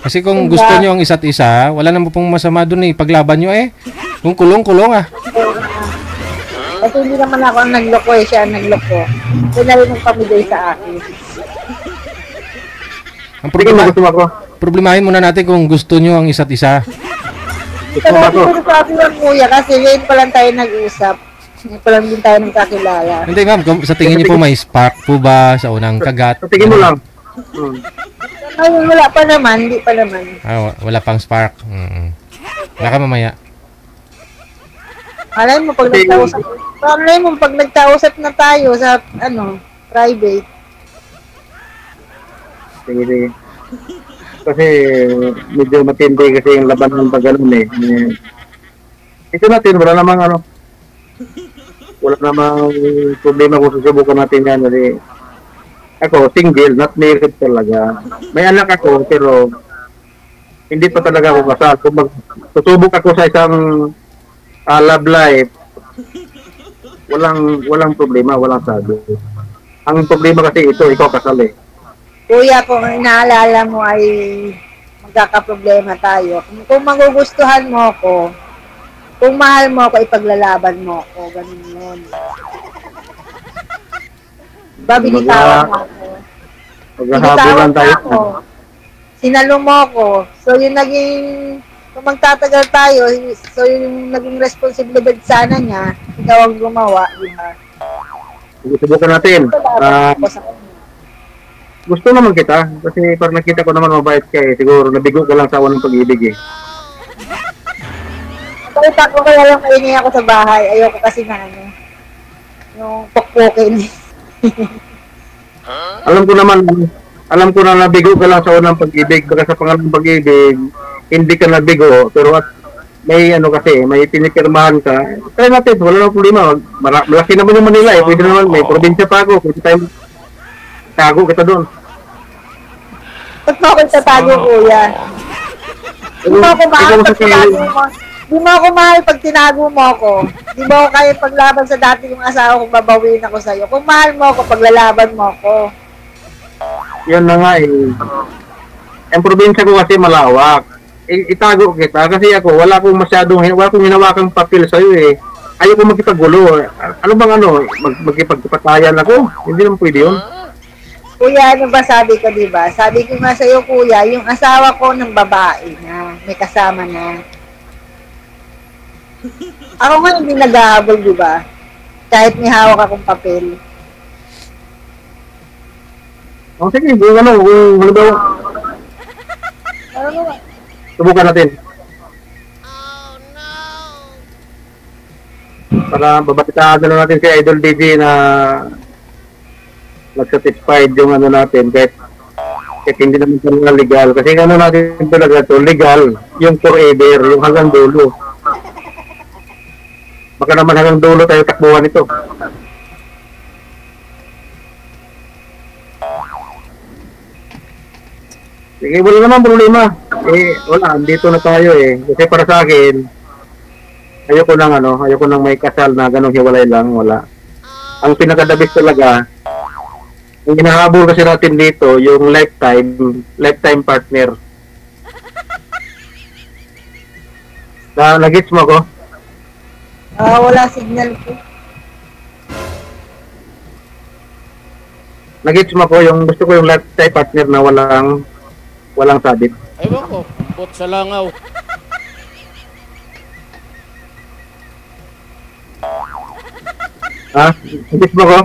S2: Kasi kung gusto nyo ang isa't isa, wala naman pong masama dun eh. Paglaban nyo eh. Kung kulong-kulong ah.
S9: Kasi hindi naman ako ang nagloko eh, siya ang nagloko. Siya na rin ang pamigay sa akin.
S2: Ang problemahin muna natin kung gusto nyo ang isa't isa.
S9: Pero hindi sabi lang kuya kasi ngayon pa lang tayo nag-usap. Ngayon pa lang din tayo nagkakilala.
S2: Hindi ma'am, sa tingin niyo po may spark po ba sa unang kagat?
S8: Sa tingin mo lang.
S9: Ay, wala pa naman, hindi pa naman.
S2: Ah, wala pang spark. Baka mamaya.
S9: Alay mo pag nagkausap. Alay mo pag nagkausap na tayo sa private.
S8: Sige. Kasi medyo matindi kasi yung labanan pag ganun eh. Ito natin, wala namang problema kung susubukan natin yan. Kasi ako, single, not married talaga. May anak ako, pero hindi pa talaga ako kasal. Kung susubok ako sa isang love life, walang problema, walang sabi. Ang problema kasi ito, ikaw kasal eh.
S9: Kuya, kung inaalala mo ay magkakaproblema tayo. Kung magugustuhan mo ako, kung mahal mo ako, ipaglalaban mo ako. Ganun yun. Babilitawan mo ako.
S8: Maghahabulan tayo.
S9: Sinalo mo ako. So, yung naging, kung magtatagal tayo, so yung naging responsibilidad sana niya, ikaw ang gumawa, di ba?
S8: Subukan natin. Gusto naman kita, kasi parang nakita ko naman mabait ka eh. Siguro nabigo ka lang sa awan ng pag-ibig eh.
S9: Pakita ko kaya lang kaingay ako sa bahay. Ayoko kasi na yung pokpokin.
S8: Alam ko na nabigo ka lang sa awan ng pag-ibig. Baka sa pangalan ng pag-ibig, hindi ka nabigo. Pero at may kasi, may pinikirmahan ka. Kaya natin, wala nang problema. Malaki naman yung Manila eh. Pwede naman, may probinsya pa ako. Pwede tayo tago kita doon.
S9: Ba't mo ako tatago, kuya? Di mo ako mahal pag tinago mo. Di mo ako mahal pag tinago mo ako. Di mo ako kaya paglaban sa dati kong asawa kung babawin ako sa'yo. Kung mahal mo ako, paglalaban mo ako.
S8: Yan na nga eh. Ang probinsya ko kasi malawak. Itago kita kasi ako, wala akong hinawakang papel sa'yo eh. Ayoko magkipaggulo. Ano bang magkipagpatayan ako? Hindi naman pwede yun.
S9: Kuya, ano ba sabi ko, di ba? Sabi ko nga sa'yo, kuya, yung asawa ko ng babae na, may kasama na. Ako nga hindi nag-ahabol, di ba? Kahit may hawak akong papel.
S8: Sige, kung halimbawa. Subukan natin. Para babalitaan na natin si Idol DJ na nag-satisfied yung natin kahit hindi naman talaga legal. Kasi natin talaga to legal, yung forever, yung hanggang dulo. Baka naman hanggang dulo tayo takbuhan ito. Sige, wala naman problema. Wala, andito na tayo eh. Kasi para sa akin, ayoko nang may kasal na ganong hiwalay lang, wala. Ang pinakadabis talaga, ang hinahabol kasi natin dito, yung lifetime partner. Nag-gets mo ko?
S9: Wala signal po.
S8: Nag-gets mo ko, yung gusto ko yung lifetime partner na walang sabit.
S10: Ewan ko, ambot sa langaw.
S8: Nag-gets mo ko?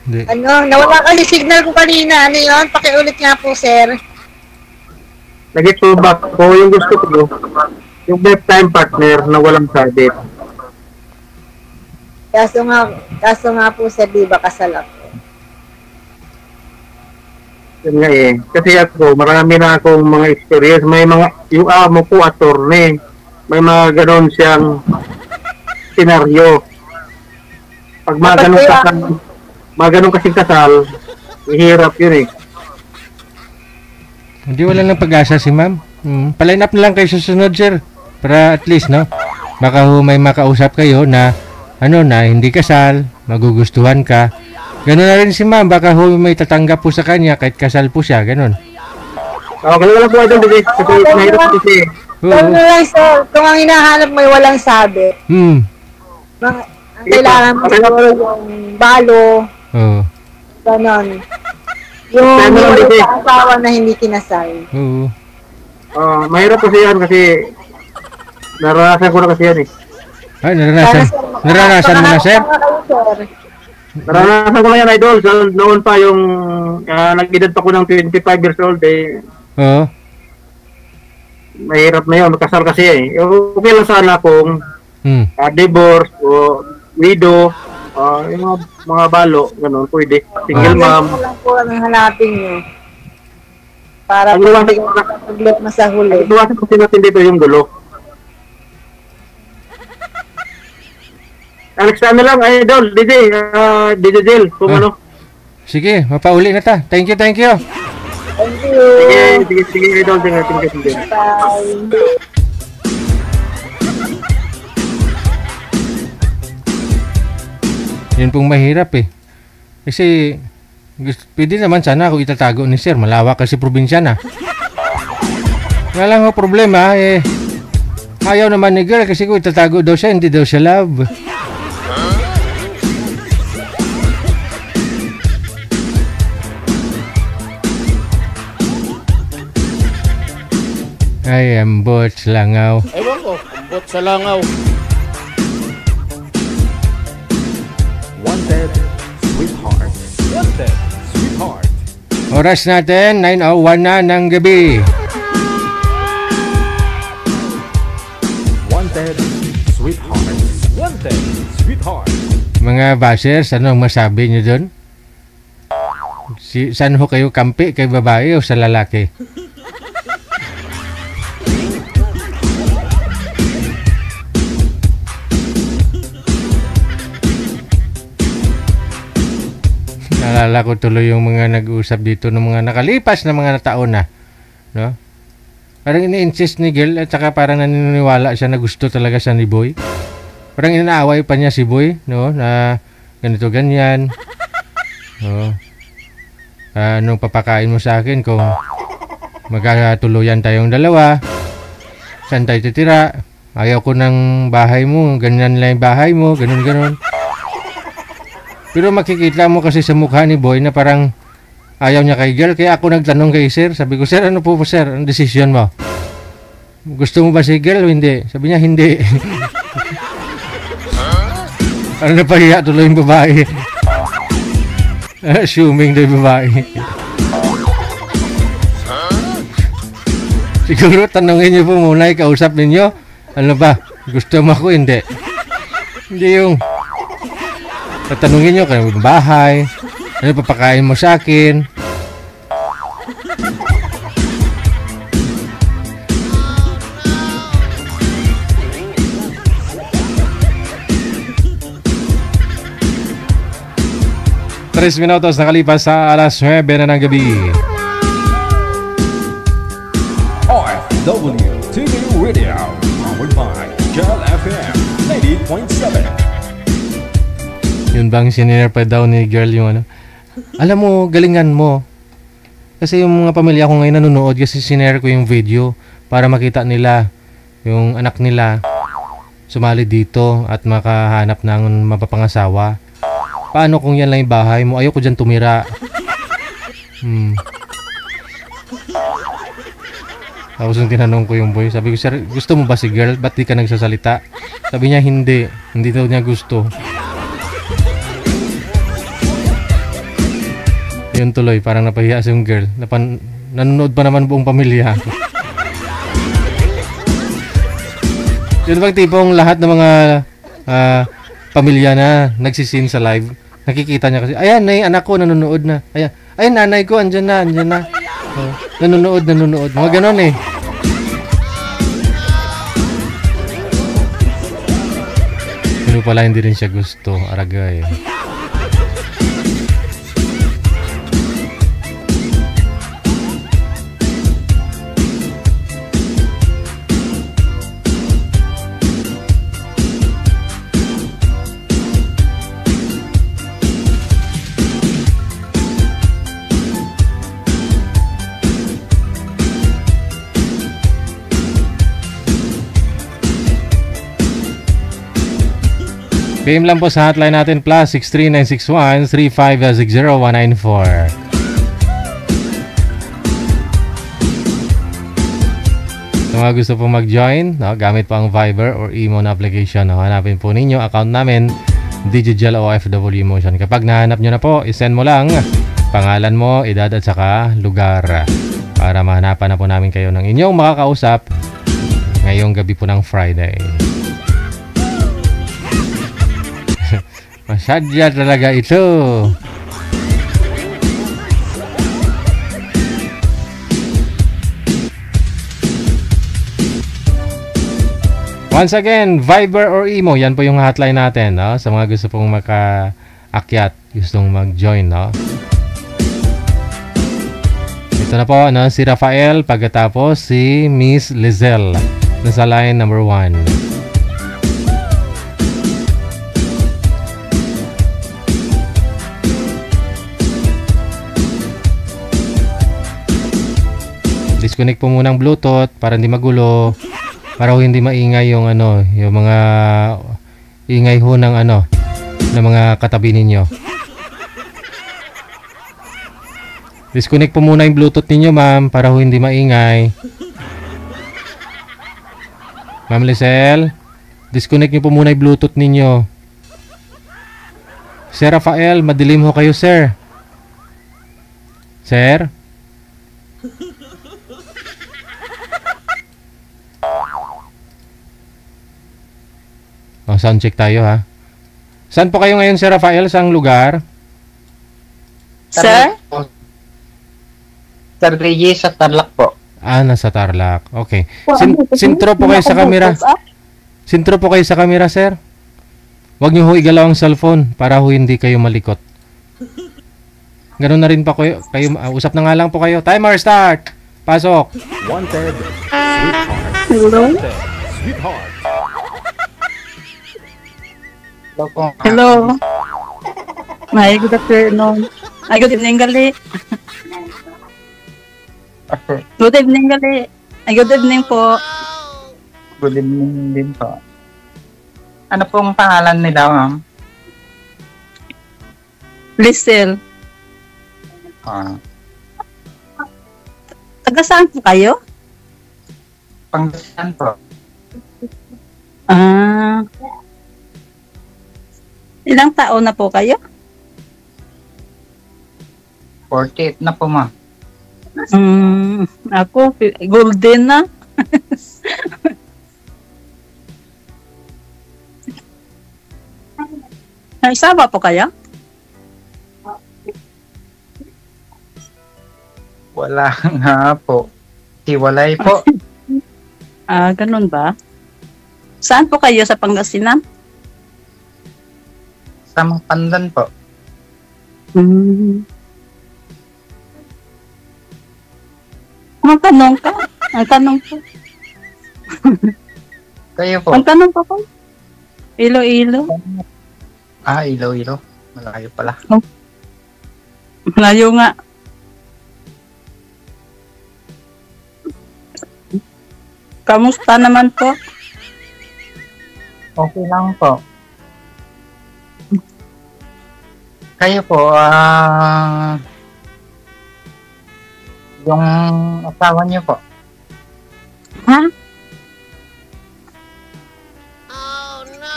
S2: Hindi.
S9: Nawala kasi signal ko kanina. Ano yun? Pakiulit nga po, sir.
S8: Nag-gets mo ba ko yung gusto ko? Yung lifetime partner na walang sabit.
S9: Kaso nga po, sir, di ba kasal ako?
S8: Yun nga eh. Kasi ako, marami na akong mga experience. May mga, yung amo po, attorney. May mga ganon siyang senaryo. Pag mga ganong kasing kasal, mahirap yun eh.
S2: Hindi, wala lang pag-asa si ma'am. Paline up na lang kayo susunod, sir. Para at least, no? Baka may makausap kayo na, na hindi kasal, magugustuhan ka. Ganun na rin si ma'am. Baka may tatanggap po sa kanya kahit kasal po siya. Ganun.
S8: Ganun lang po ito, kasi mahirap kasi.
S9: Ganun lang, sir. Kung ang hinahanap mo ay walang sabi. Ang kailangan mo siguro yung balo.
S2: Oo.
S9: Ganon. Yung asawa na hindi kinasal.
S2: Oo.
S8: Mahirap kasi yan kasi naranasan ko na kasi yan eh.
S2: Ay, naranasan mo na, sir?
S8: Naranasan ko na yan, idol. So, noon pa yung nag-edad pa ko ng 25 years old eh.
S2: Oo.
S8: Mahirap na yun, magkasal kasi eh. Okay lang sana kung divorce o widow, yung mga balo, gano'n, pwede. Single mom.
S9: Ano lang po ang hanapin nyo? Para pag-look na sa huli.
S8: Iwasan kasi natin dito yung gulo. Alex, ano lang, idol, DJ Del, kung ano.
S2: Sige, mapauli na ta. Thank you.
S9: Thank you.
S8: Sige, idol, thank you.
S9: Bye.
S2: Yun pong mahirap eh. Kasi, pwede naman sana ako itatago ni sir. Malawak kasi probinsya na. Nga lang ang problema eh, ayaw naman ni girl kasi kung itatago daw siya, hindi daw siya love. Ay, ambot sa langaw.
S10: Ewan ko, ambot sa langaw.
S3: Wanted, sweetheart.
S1: Wanted, sweetheart.
S2: Oras natin, 9:01 na ng gabi.
S3: Wanted, sweetheart.
S1: Wanted, sweetheart.
S2: Mga bashers, ano ang masabi nyo dun? Saan ho kayo kampi? Kay babae o sa lalaki? Naalala ko tuloy yung mga nag-uusap dito ng mga nakalipas na mga taon na. No? Parang ini-insist ni girl at saka parang naniniwala siya na gusto talaga siya ni boy. Parang inaaway pa niya si boy, no? Na ganito ganyan. No? Anong papakain mo sa akin kung magkatuluyan tayong dalawa? Saan tayo titira? Ayaw ko ng bahay mo, ganyan lang yung bahay mo, ganun. Pero makikita mo kasi sa mukha ni boy na parang ayaw niya kay girl. Kaya ako nagtanong kay sir. Sabi ko, sir, ano po sir? Ang desisyon mo? Gusto mo ba si girl o hindi? Sabi niya, hindi. Parang napahiya tuloy yung babae. Assuming na yung babae. Siguro tanongin niyo po muna, ikausap ninyo. Ano ba? Gusto mo ako? Hindi. Hindi yung tatanungin nyo kayo ng bahay, ano papakain mo sa akin. Tres minutos nakalipas sa alas 9 na ng gabi.
S1: RFW TV Radio, powered by Jal FM 90.7.
S2: Yun bang sininer pa daw ni girl yung ano? Alam mo, galingan mo. Kasi yung mga pamilya ko ngayon nanonood kasi sinare ko yung video para makita nila yung anak nila sumali dito at makahanap ng mapapangasawa. Paano kung yan lang yung bahay mo? Ayoko dyan tumira. Tapos yung tinanong ko yung boy, sabi ko, sir, gusto mo ba si girl? Ba't di ka nagsasalita? Sabi niya, hindi. Hindi daw niya gusto. Yun tuloy, parang napahiya sa yung girl. Nanonood pa naman buong pamilya. Yun bang tipong lahat ng mga pamilya na nagsisin sa live, nakikita niya kasi, ayan, anak ko nanonood na. Ayan, nanay ko, andyan na. Nanonood. Mga ganon eh. Yun Sino pala hindi rin siya gusto? Aragay. PM lang po sa hotline natin plus 63961-3560194. Sa mga gusto po mag-join, no, gamit po ang Viber or Imo na application, no, hanapin po ninyo account namin Digigel OFW Motion. Kapag nahanap nyo na po, isend mo lang pangalan mo, edad at saka lugar para mahanapan na po namin kayo ng inyong makakausap ngayong gabi po ng Friday. Masyadya talaga ito. Once again, Viber or Imo, yan po yung hotline natin, no? Sa mga gusto pong makaakyat, gustong mag-join, no? Ito na po, no? Si Rafael, pagkatapos si Miss Lizelle. Nasa line number 1. Disconnect po muna ang Bluetooth para hindi magulo, para hindi maingay yung ano, yung mga ingay ho ng ano, ng mga katabi ninyo. Disconnect po muna yung Bluetooth ninyo, ma'am, para hindi maingay. Ma'am Lizelle, disconnect niyo po muna yung Bluetooth ninyo. Sir Rafael, madilim ho kayo, sir. Sir? Oh, sound check tayo, ha. Saan po kayo ngayon, Sir Rafael? Saang lugar?
S11: Sir? Sir Regis sa Tarlac po.
S2: Ah, nasa Tarlac. Okay. Sintro po kayo sa camera. Sintro po kayo sa camera, sir. Huwag niyo ho igalaw ang cellphone para ho hindi kayo malikot. Ganun na rin pa kayo. Usap na nga lang po kayo. Timer start! Pasok!
S1: Wanted, sweetheart.
S5: Hello?
S1: Sweetheart.
S11: Hello. May good afternoon. Ay, good evening, gali. Good evening, gali. Ay, good evening po.
S12: Good evening din po. Ano pong pangalan nila, ma'am?
S11: Lizelle. Taga saan po kayo?
S12: Pangasinan po.
S11: Ilang taon na po kayo?
S12: 48 na po, ma'am.
S11: Ako, golden na. Isama po kayo?
S12: Wala nga po. Hiwalay po.
S11: Ganun ba? Saan po kayo sa Pangasinan?
S12: Sa Pandan po.
S11: Ang tanong ka? Ang tanong po.
S12: Kayo po.
S11: Ang tanong po po. Iloilo.
S12: Iloilo. Malayo pala.
S11: Malayo nga. Kamusta naman po?
S12: Okay lang po. Kayo po, yung asawa niyo po.
S11: Ha?
S13: Oh no!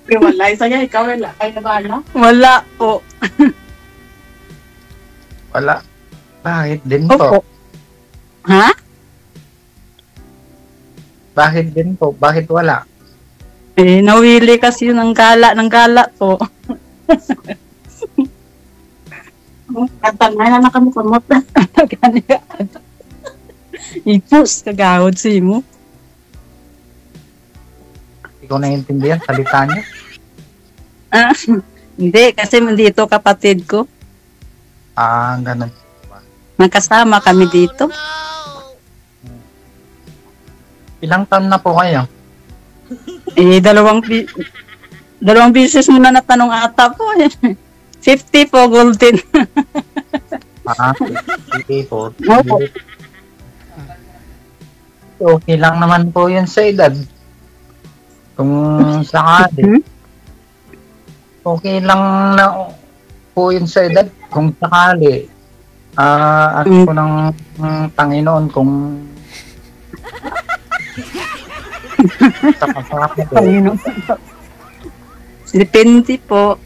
S11: Wala, saya ikaw wala. Ay, na wala po.
S12: Wala. Bakit din po?
S11: Ha?
S12: Bakit din po? Bakit wala?
S11: Nawili kasi yun ng gala po. Katanay na nakamukamot. Ipus, kagawad si mo.
S12: ko naiintindihan salita niyo.
S11: Ah, hindi, kasi dito kapatid ko.
S12: Ah, ganun.
S11: Magkasama kami dito.
S12: Ilang taon na po kayo?
S11: Dalawang beses mo na natanong ata po. 50 po, golden.
S12: Ah, 50 po.
S11: Opo.
S12: Okay lang naman po yun sa edad. Kung sakali. Okay lang na po yun sa edad. Kung sakali. At po ng Panginoon kung
S11: Panginoon. Depende po.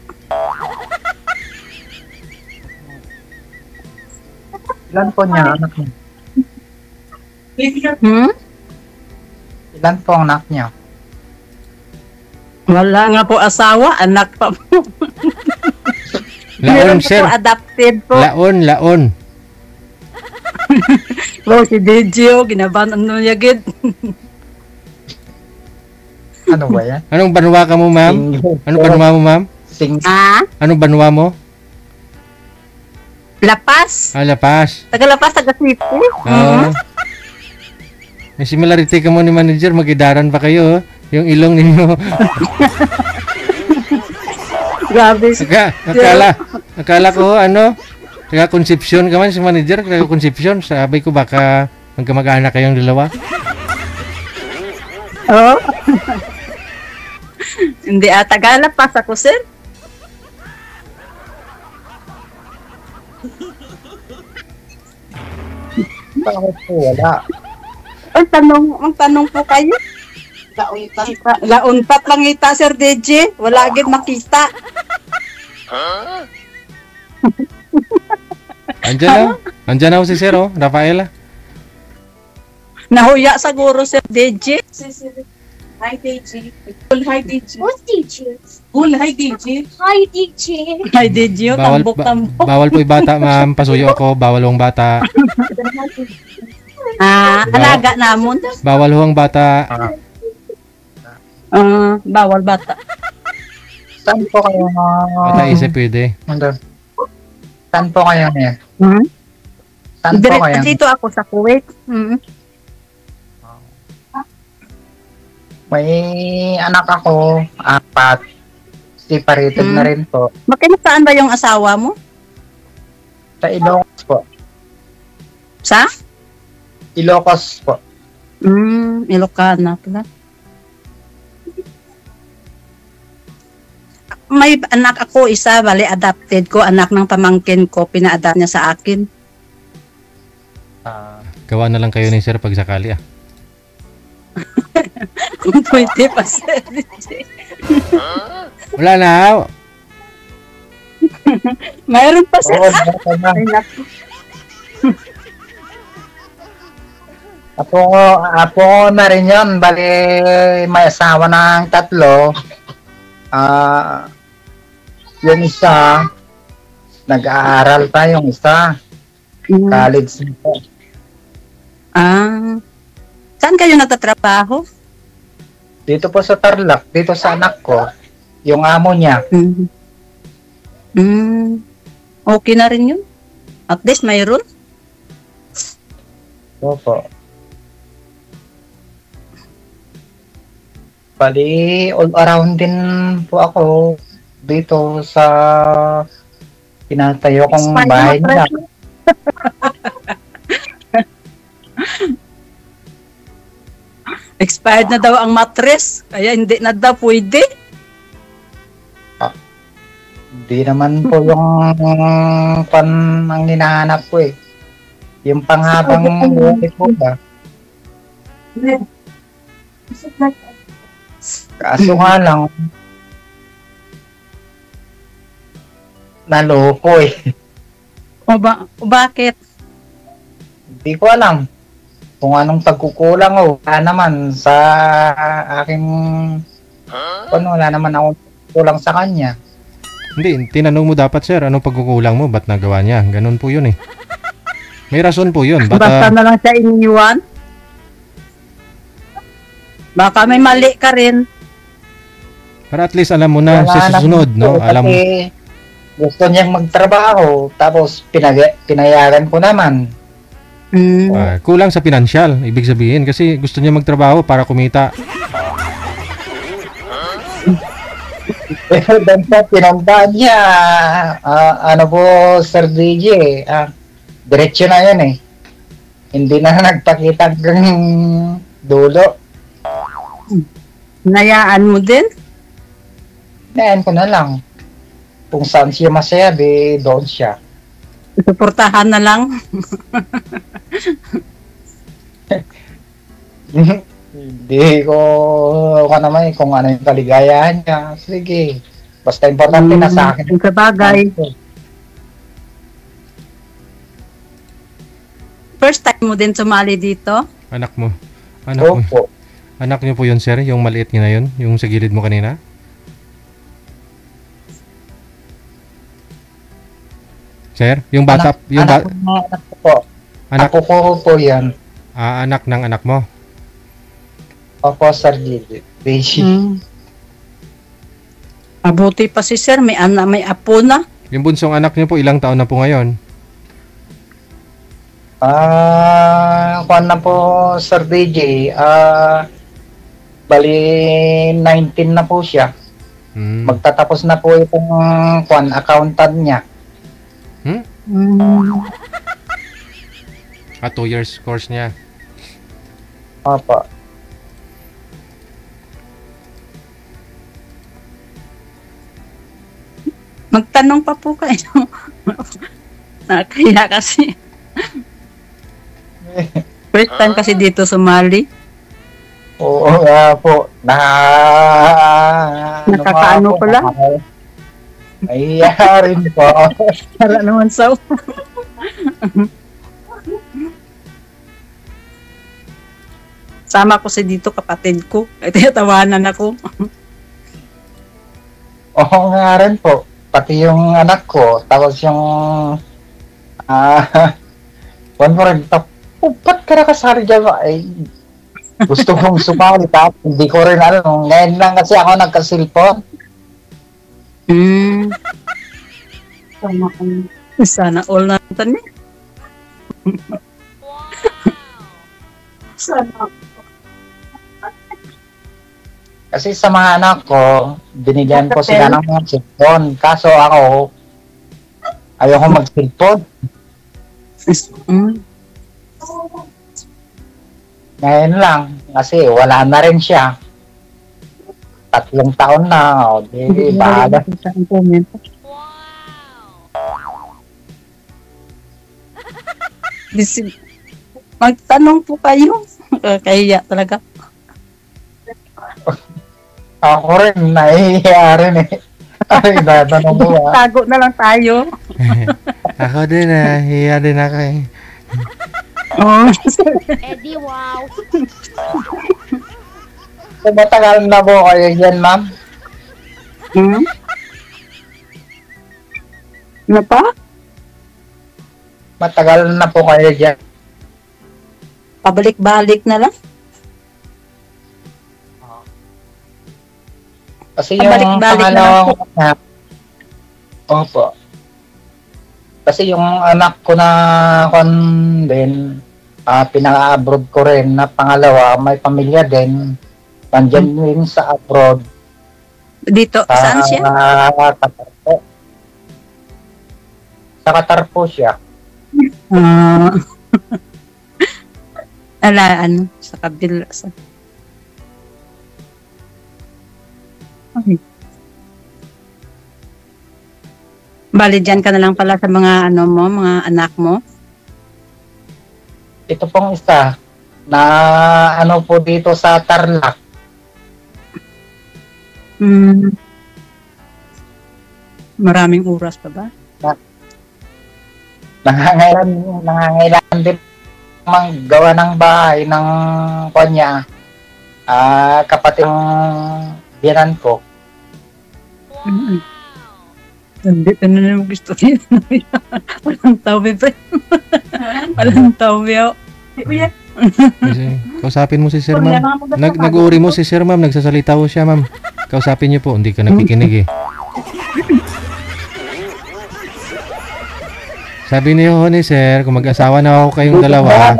S12: Ilan po niya anak niya? Ilan po ang anak niya?
S11: Wala nga po asawa, anak pa po.
S2: Laon, sir.
S11: Po, adopted po.
S2: Laon.
S11: Wow, si Dejo, ginabanan mo niya, gid.
S12: Ano ba yan?
S2: Anong banwa ka mo, ma'am? Anong banwa mo, ma'am? Anong banwa mo?
S11: Lapas.
S2: Lapas.
S11: Taga-Lapas, taga-Sipo.
S2: May similarity ka mo ni manager, magidaran pa kayo, yung ilong ninyo.
S11: Grabe.
S2: Akala ko, taga-conception ka man si manager, taga-conception. Sabi ko baka magkamag-anak kayong dalawa.
S11: Oo. Hindi taga-Lapas ako, sir.
S12: Bakit po wala?
S11: Magtanong po kayo. Launpat lang ita, Sir DJ. Wala agad makita.
S2: Andiyan na si Sir, Rafaela.
S11: Nahuya siguro, Sir DJ.
S14: Hi, DJ. Hi, DJ. What's DJ? Hi, DJ. Hi, DJ.
S11: Hi, DJ. Tambok-tambok.
S2: Bawal po yung bata, ma'am. Pasuyo ako. Bawal yung bata.
S11: Alaga namon.
S2: Bawal yung bata.
S11: Bawal bata.
S12: Saan po kayo
S2: Bata isa pwede.
S12: Saan po kayo niya? Saan po kayo?
S11: Dito ako sa Kuwait.
S12: May anak ako, 4. Separated na rin po.
S11: Saan ba yung asawa mo?
S12: Sa Ilocos po.
S11: Sa?
S12: Ilocos po.
S11: Ilocana pala. May anak ako, isa, bali adopted ko, anak ng pamangkin ko, pina-adapt niya sa akin.
S2: Gawa na lang kayo ni Sir pag sakali
S11: Kung pwede pa, Sir.
S2: Wala na.
S11: Mayroon pa, Sir.
S12: Apo ko na rin yun. Bali, may asawa ng 3. Yung isa, nag-aaral pa yung isa. College po.
S11: Saan kayo natatrabaho?
S12: Dito po sa Tarlac, dito sa anak ko, yung amo niya.
S11: Okay na rin yun. At least mayroon.
S12: Opo. Bali, all around din po ako dito sa pinatayo kong bahay nila.
S11: Expired na daw ang mattress, kaya hindi na daw pwede.
S12: Hindi naman po yung ang hinahanap ko eh. Yung panghabang po ba? Kaso nga lang, naloko eh.
S11: Bakit?
S12: Hindi ko alam kung anong pagkukulang o wala naman sa aking wala naman ako kulang sa kanya.
S2: Hindi, tinanong mo dapat, Sir, anong pagkukulang mo, ba't nagawa niya? Ganun po yun eh. May rason po yun.
S11: Basta na lang siya iniwan. Baka may mali ka rin.
S2: Para at least alam mo na sa susunod, no? Alam mo.
S12: Gusto niyang magtrabaho, tapos pinayagan ko naman.
S2: Kulang sa pinansyal, ibig sabihin. Kasi gusto niya magtrabaho para kumita.
S12: Pero doon sa pinuntahan niya, ano po, Sir DJ, diretso na yan eh. Hindi na nagpakita hanggang dulo.
S11: Nayaan mo din?
S12: Nayaan ko na lang. Kung saan siya masaya, di doon siya.
S11: Suportahan na lang.
S12: Hindi ko naman kung ano yung kaligayahan niya. Sige. Basta importante na sa akin.
S11: Sa bagay. First time mo din sumali dito?
S2: Anak mo. Anak niyo po yun, sir? Yung maliit niya na yun? Yung sa gilid mo kanina? Sir? Yung bata?
S12: Anak ko po. Ako po yan.
S2: Anak ng anak mo?
S12: Opo, Sir Daisy.
S11: Mabuti pa si Sir. May apo na.
S2: Yung bunsong anak niyo po, ilang taon na po ngayon?
S12: Kuan na po, Sir DJ. Bali, 19 na po siya. Magtatapos na po itong accountant niya.
S2: 2 years course niya.
S12: Opo.
S11: Magtanong pa po kayo. Nakakaya kasi. First time kasi dito sumali.
S12: Oo nga po.
S11: Nakakaano pala?
S12: Mayroon po.
S11: Para naman sa sama ko si dito kapatid ko. Ay tinatawanan ako.
S12: Oo nga rin po. Pati yung anak ko. Tapos yung one more rin. Ba't ka nakasari dyan? Ay, gusto kong sumali. Hindi ko rin alam. Ngayon lang kasi ako nagkasilpon.
S11: Sana all natin eh. Sana.
S12: Kasi sa mga anak ko, binigyan ko sila ng mga cellphone. Kaso ako, ayoko mag-cellphone. Ngayon lang, kasi wala na rin siya. 3 taon na, o di bahala.
S11: Magtanong po kayo. Kaya talaga.
S12: Ako rin, nahihiya rin eh. Ay, natanong mo ba?
S11: Tago na lang tayo.
S2: Ako din hiya din ako eh.
S13: Eddie, wow.
S12: So, matagal na po kayo dyan, ma'am?
S11: Ano pa?
S12: Matagal na po kayo dyan.
S11: Pabalik-balik na lang.
S12: Kasi yung pangalawang anak, opo. Kasi yung anak ko na din, pinaka-abroad ko rin na pangalawa, may pamilya din. Nandyan din sa abroad.
S11: Dito, saan siya?
S12: Qatar po. Sa Qatar po siya.
S11: Sa kabila. Okay. Bali, dyan ka na lang pala sa mga mga anak mo?
S12: Ito pong isa na po dito sa Tarlac.
S11: Maraming oras pa ba?
S12: Nangangailangan din gawa ng bahay ng kanya. Kapatid ng biyanan ko.
S11: Hindi ka na naman gusto niya. Walang tawbi pa. Walang tawbi ako.
S2: Kausapin mo si Sir, ma'am. Nag-uuri mo si Sir, ma'am. Nagsasalita ko siya, ma'am. Kausapin niyo po, hindi ka nakikinig eh. Sabi niyo ni sir, kung mag-asawa na ako kayong dalawa.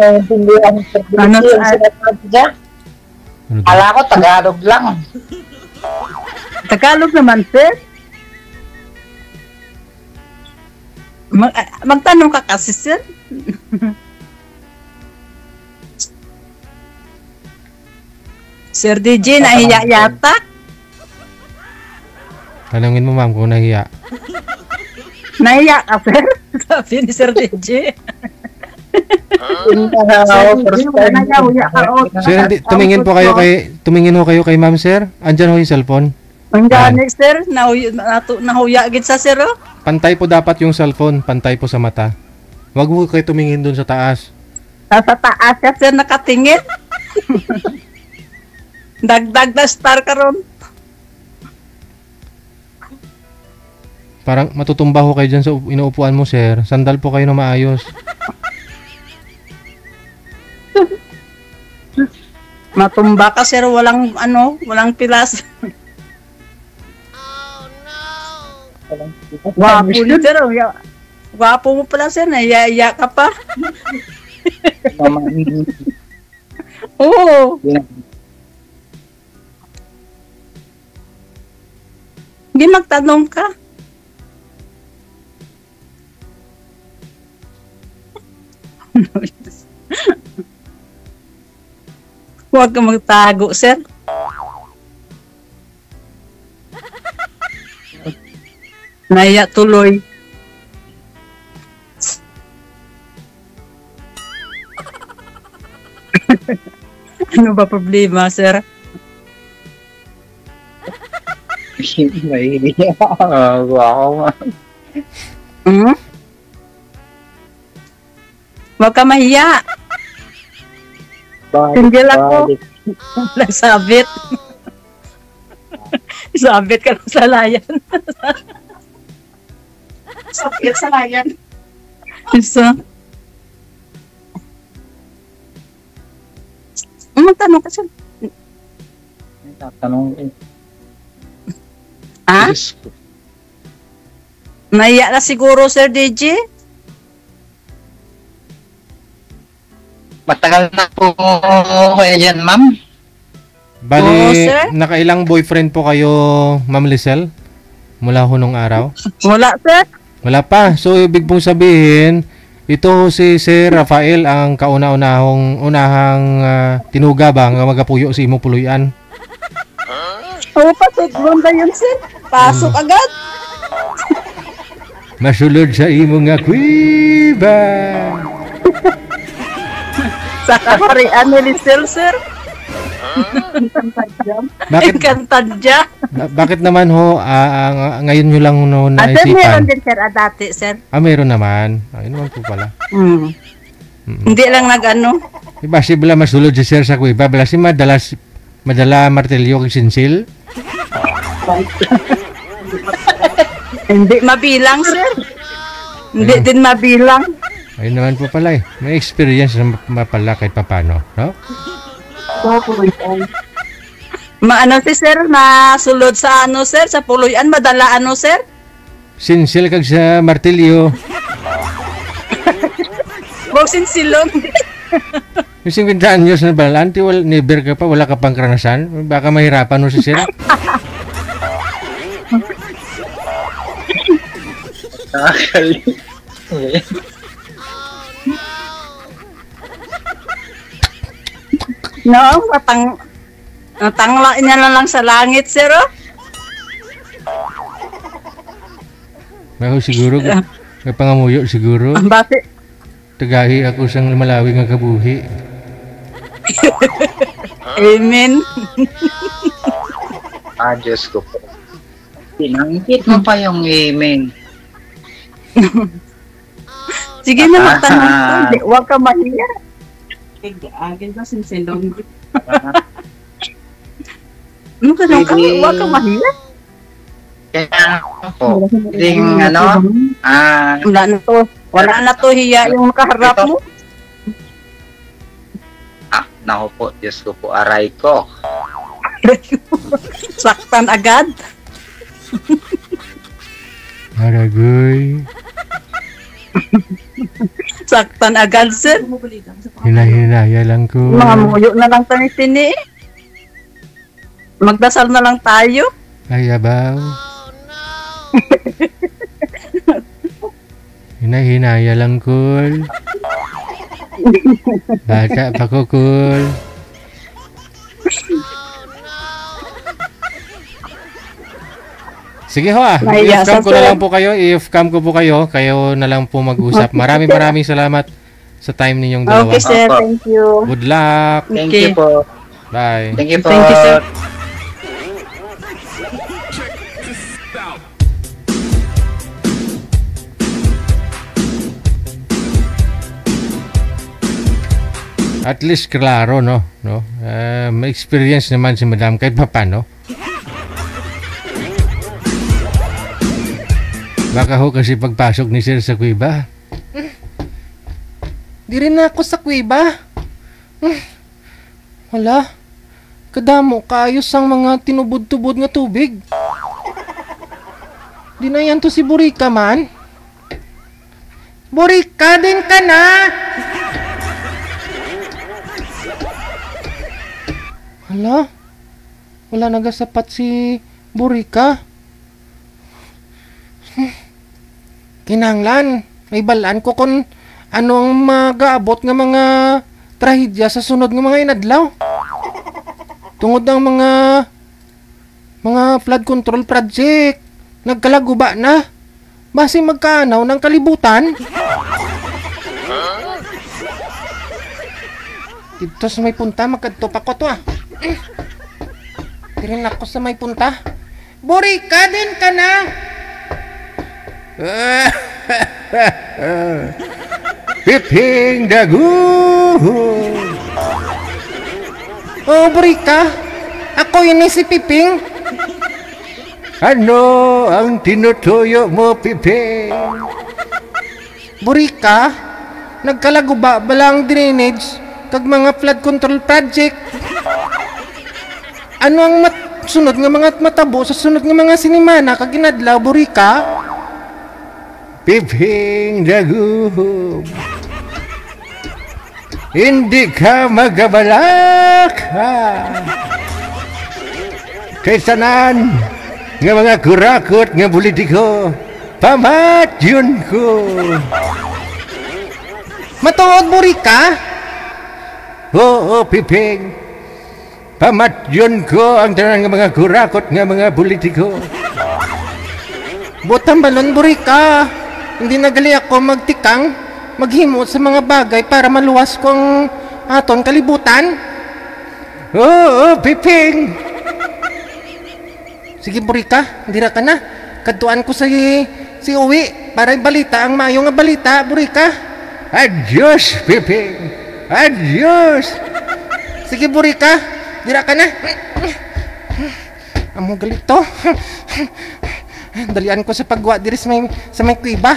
S12: Ano sa Ala ko, Tagalog lang.
S11: Tagalog naman, sir. Magtanong ka kasi, sir. Sir DJ, nahiya yata.
S2: Tanungin mo, ma'am, kung nahiya.
S11: Nahiya ka, sir? Sabi ni Sir DJ.
S2: Sir, tumingin ho kayo kay ma'am, sir. Andyan ho yung cellphone.
S11: Ang gani, sir. Nahuya agad sa sir, oh.
S2: Pantay po dapat yung cellphone. Pantay po sa mata. Huwag mo kayo tumingin dun sa taas.
S11: Sa taas ka, sir, nakatingin. Dagdag na star ka ron.
S2: Parang matutumba ho kayo dyan sa inuupuan mo, sir. Sandal po kayo na maayos.
S11: Matumba ka, sir. Walang, walang pilas. Wapo ni sir. Wapo mo pala, sir. Naiya ka pa. Oo. Hindi magtanong ka. Huwag ka magtago, sir. Naiya tuloy. Ano ba problema, sir?
S12: Mahihiya ako.
S11: Huwag ka mahiya. Single ako. Nagsabit. Sabit ka lang sa layan.
S14: Sabit sa layan.
S11: Isa. Magtanong ka siya.
S12: Tatanong eh.
S11: Ha? Naiya na siguro, Sir DJ?
S12: Matagal na po kayo dyan, ma'am.
S2: Bali, nakailang boyfriend po kayo, Ma'am Lisel? Mula ho nung araw?
S11: Wala, sir.
S2: Wala pa. So, ibig pong sabihin, ito si Sir Rafael ang unahang tinuga ba nga magapuyo si imo puluyan?
S11: Oo, pasok ronda yun, sir. Pasok agad.
S2: Masulod sa imo nga kuiba.
S11: Sa kaharian ni Lisel, sir. Encantadya.
S2: Bakit naman ho, ngayon nyo lang no naisipan?
S11: Meron din, sir, dati, sir.
S2: Meron naman. Ayun naman po pala.
S11: Hindi lang nag-ano.
S2: Diba, si Bala masulod si Sir sa kuiba. Bala si madala martelyo kay Sinsil.
S11: Hindi mabilang, sir. Hindi din mabilang.
S2: Ayun naman po pala eh. May experience na pala kahit papano, no?
S11: Maano si sir, masulod sa ano, sir? Sa puluyan, madala ano, sir?
S2: Sinsil kag sa martilyo.
S11: Huwag sinsilon.
S2: Yung 50 anyos na balanti, never ka pa, wala ka pang karanasan. Baka mahirapan mo si sir.
S11: No, natanglain niya na lang sa langit, sir, oh.
S2: Bako siguro, may pangamuyo siguro.
S11: Bakit?
S2: Tagahi ako sang Malawi nga kabuhi.
S11: Amen.
S12: Diyos ko po. Pinanggit mo pa yung amen.
S11: Sige na, magtanong ko. Huwag ka mahiya.
S14: Agin ba sinsilong?
S11: Ano ka na ka? Huwag ka mahiya.
S12: Kaya po, yung ano,
S11: wala na to hiya yung nakaharap mo.
S12: Naku po, Diyos ko po, aray ko.
S11: Sakta Saktan agad.
S2: Aragoy.
S11: Saktan agad, sir.
S2: Hinahinaya lang ko.
S11: Mamuyo na lang tayo sini. Magdasal na lang tayo.
S2: Ay, abaw. Hinahinaya lang, Kul. Bata pa ko, Kul. Sige ho i-cam ko na lang po kayo. I-cam ko po kayo. Kayo na lang po mag-usap. Maraming salamat sa time ninyong dalawa.
S9: Okay, sir. Thank you.
S2: Good luck.
S12: Thank you po.
S2: Bye.
S12: Thank you po.
S11: Thank you, sir.
S2: At least klaro, no? May experience naman si Madam kahit pa paano. Baka ho kasi pagpasok ni Sir sa kuweba. Di rin ako sa kuweba. Wala. Kadamo kaayos ang mga tinubod-tubod nga tubig. Di na yan to si Burika man. Burika din ka na! Wala nagasapat si Burika. Kinanglan, may balaan ko kung anong mag-aabot ng mga trahedya sa sunod ng mga inadlaw. Tungod ang mga flood control project nagkalaguba na. Basi magkaanaw ng kalibutan. Dito sa may punta, magkadto pa ko to Tirin ako sa may punta. Burika din ka na! Piping dagu! Oh, Burika! Ako yun si Piping! Ano ang tinutuyo mo, Piping? Burika, nagkalaguba ba lang drainage kag mga flood control project? Ano ang sunod nga mga matabo sa sunod nga mga sinimana kag inadlaw, Burika? Piping daguhom. Hindi ka magabalak kaysanan nga mga kurakot nga politiko. Pamatyon ko. Matuod, Burika? Oo, Piping. Pamatyon ko ang tanan ng mga kurakot nga mga politiko. Butang balon, Burika. Hindi nagali ako magtikang, maghimo sa mga bagay para maluwas kong aton kalibutan. Oo, Piping. Sige, Burika, dira ka na. Kaduan ko si Uwi para ibalita ang mayo nga balita, Burika. Adios, Piping. Adios. Sige, Burika. Dira ka na. Amo galito. Dalian ko sa pagwa diri sa may kuiba.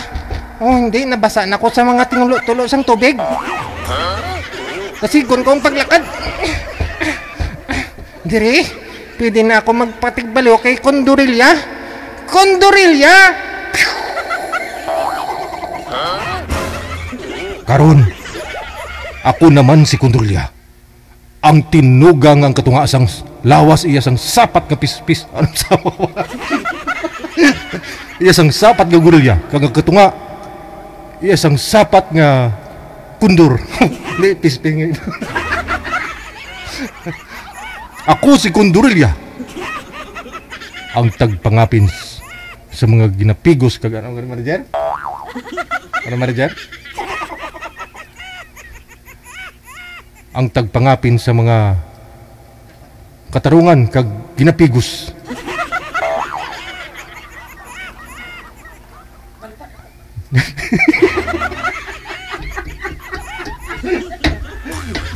S2: Oh, hindi nabasa na ko sa mga tinulo-tulo sang tubig. Kasigon ko ang paglakad. Diri, pwede na ako magpatigbalo kay Condorilya. Condorilya! Karon, ako naman si Condorilya. Ang tinugang ang katunga sang lawas iya sang sapat nga pispis. Anong sawa? Iya sang sapat nga gurilya kag katunga. Iya sang sapat nga kundur. Di pisping. Ako si Condorilya. Ang tagpangapin sa mga ginapigos kag ano Marijan? Ano Marijan? Ang tagpangapin sa mga katarungan kag ginapigos.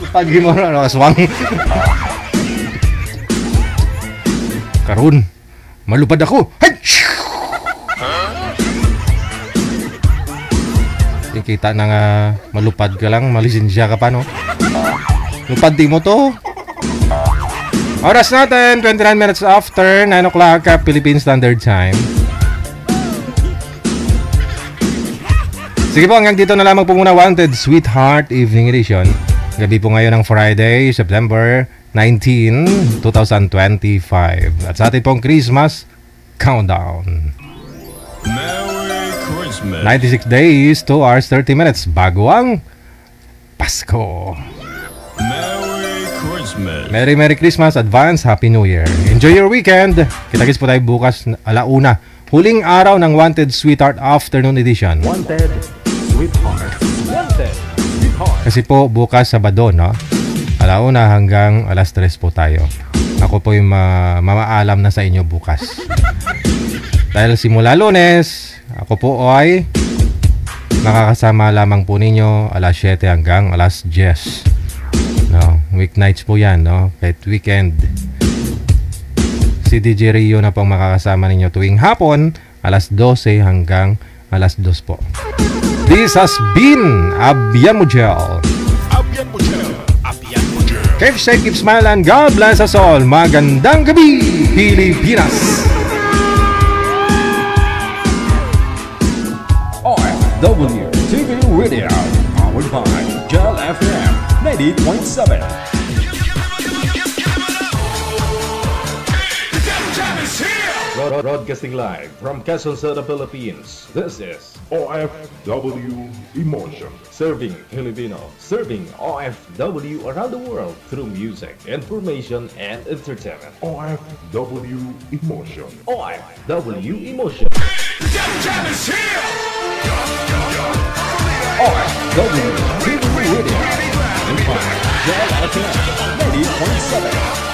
S2: Pagi mo na aswang. Karon, malupad ako. Hay! Kita na nga malupad ka lang, malisensya ka pa, no? Lupad di mo to. Oras natin, 29 minutes after 9 o'clock Philippine Standard Time. Sige po, hanggang dito na lamang po muna Wanted Sweetheart Evening Edition. Gabi po ngayon ng Friday, September 19, 2025. At sa atin pong Christmas Countdown.
S3: Merry Christmas.
S2: 96 days, 2 hours, 30 minutes bago ang Pasko.
S3: Merry Christmas.
S2: Merry Christmas, advance, Happy New Year. Enjoy your weekend. Kita-kits po tayo bukas alauna. Huling araw ng Wanted Sweetheart Afternoon Edition.
S1: Wanted Sweetheart. Wanted Sweetheart.
S2: Kasi po bukas Sabado, no? Alauna hanggang alas 3 po tayo. Ako po yung mamaalam na sa inyo bukas. Dahil simula Lunes, ako po ay makakasama lamang po ninyo alas 7 hanggang alas 10. No, weeknights po yan, no? Kahit weekend. Si DJ Rio na pong makakasama ninyo tuwing hapon, alas 12 hanggang alas 2 po. This has been Abian Mujel.
S3: Abian Mujel. Abian Mujel.
S2: Keep safe, keep smile, and God bless us all. Magandang gabi, Pilipinas!
S1: OFW TV Radio, powered by Gel FM 90.7. Broadcasting live from Quezon City, Philippines. This is
S4: OFW Emotion.
S1: Serving Filipino, serving OFW around the world through music, information, and entertainment.
S4: OFW Emotion.
S1: OFW Emotion. OFW TV Radio. And by Gel FM 90.7.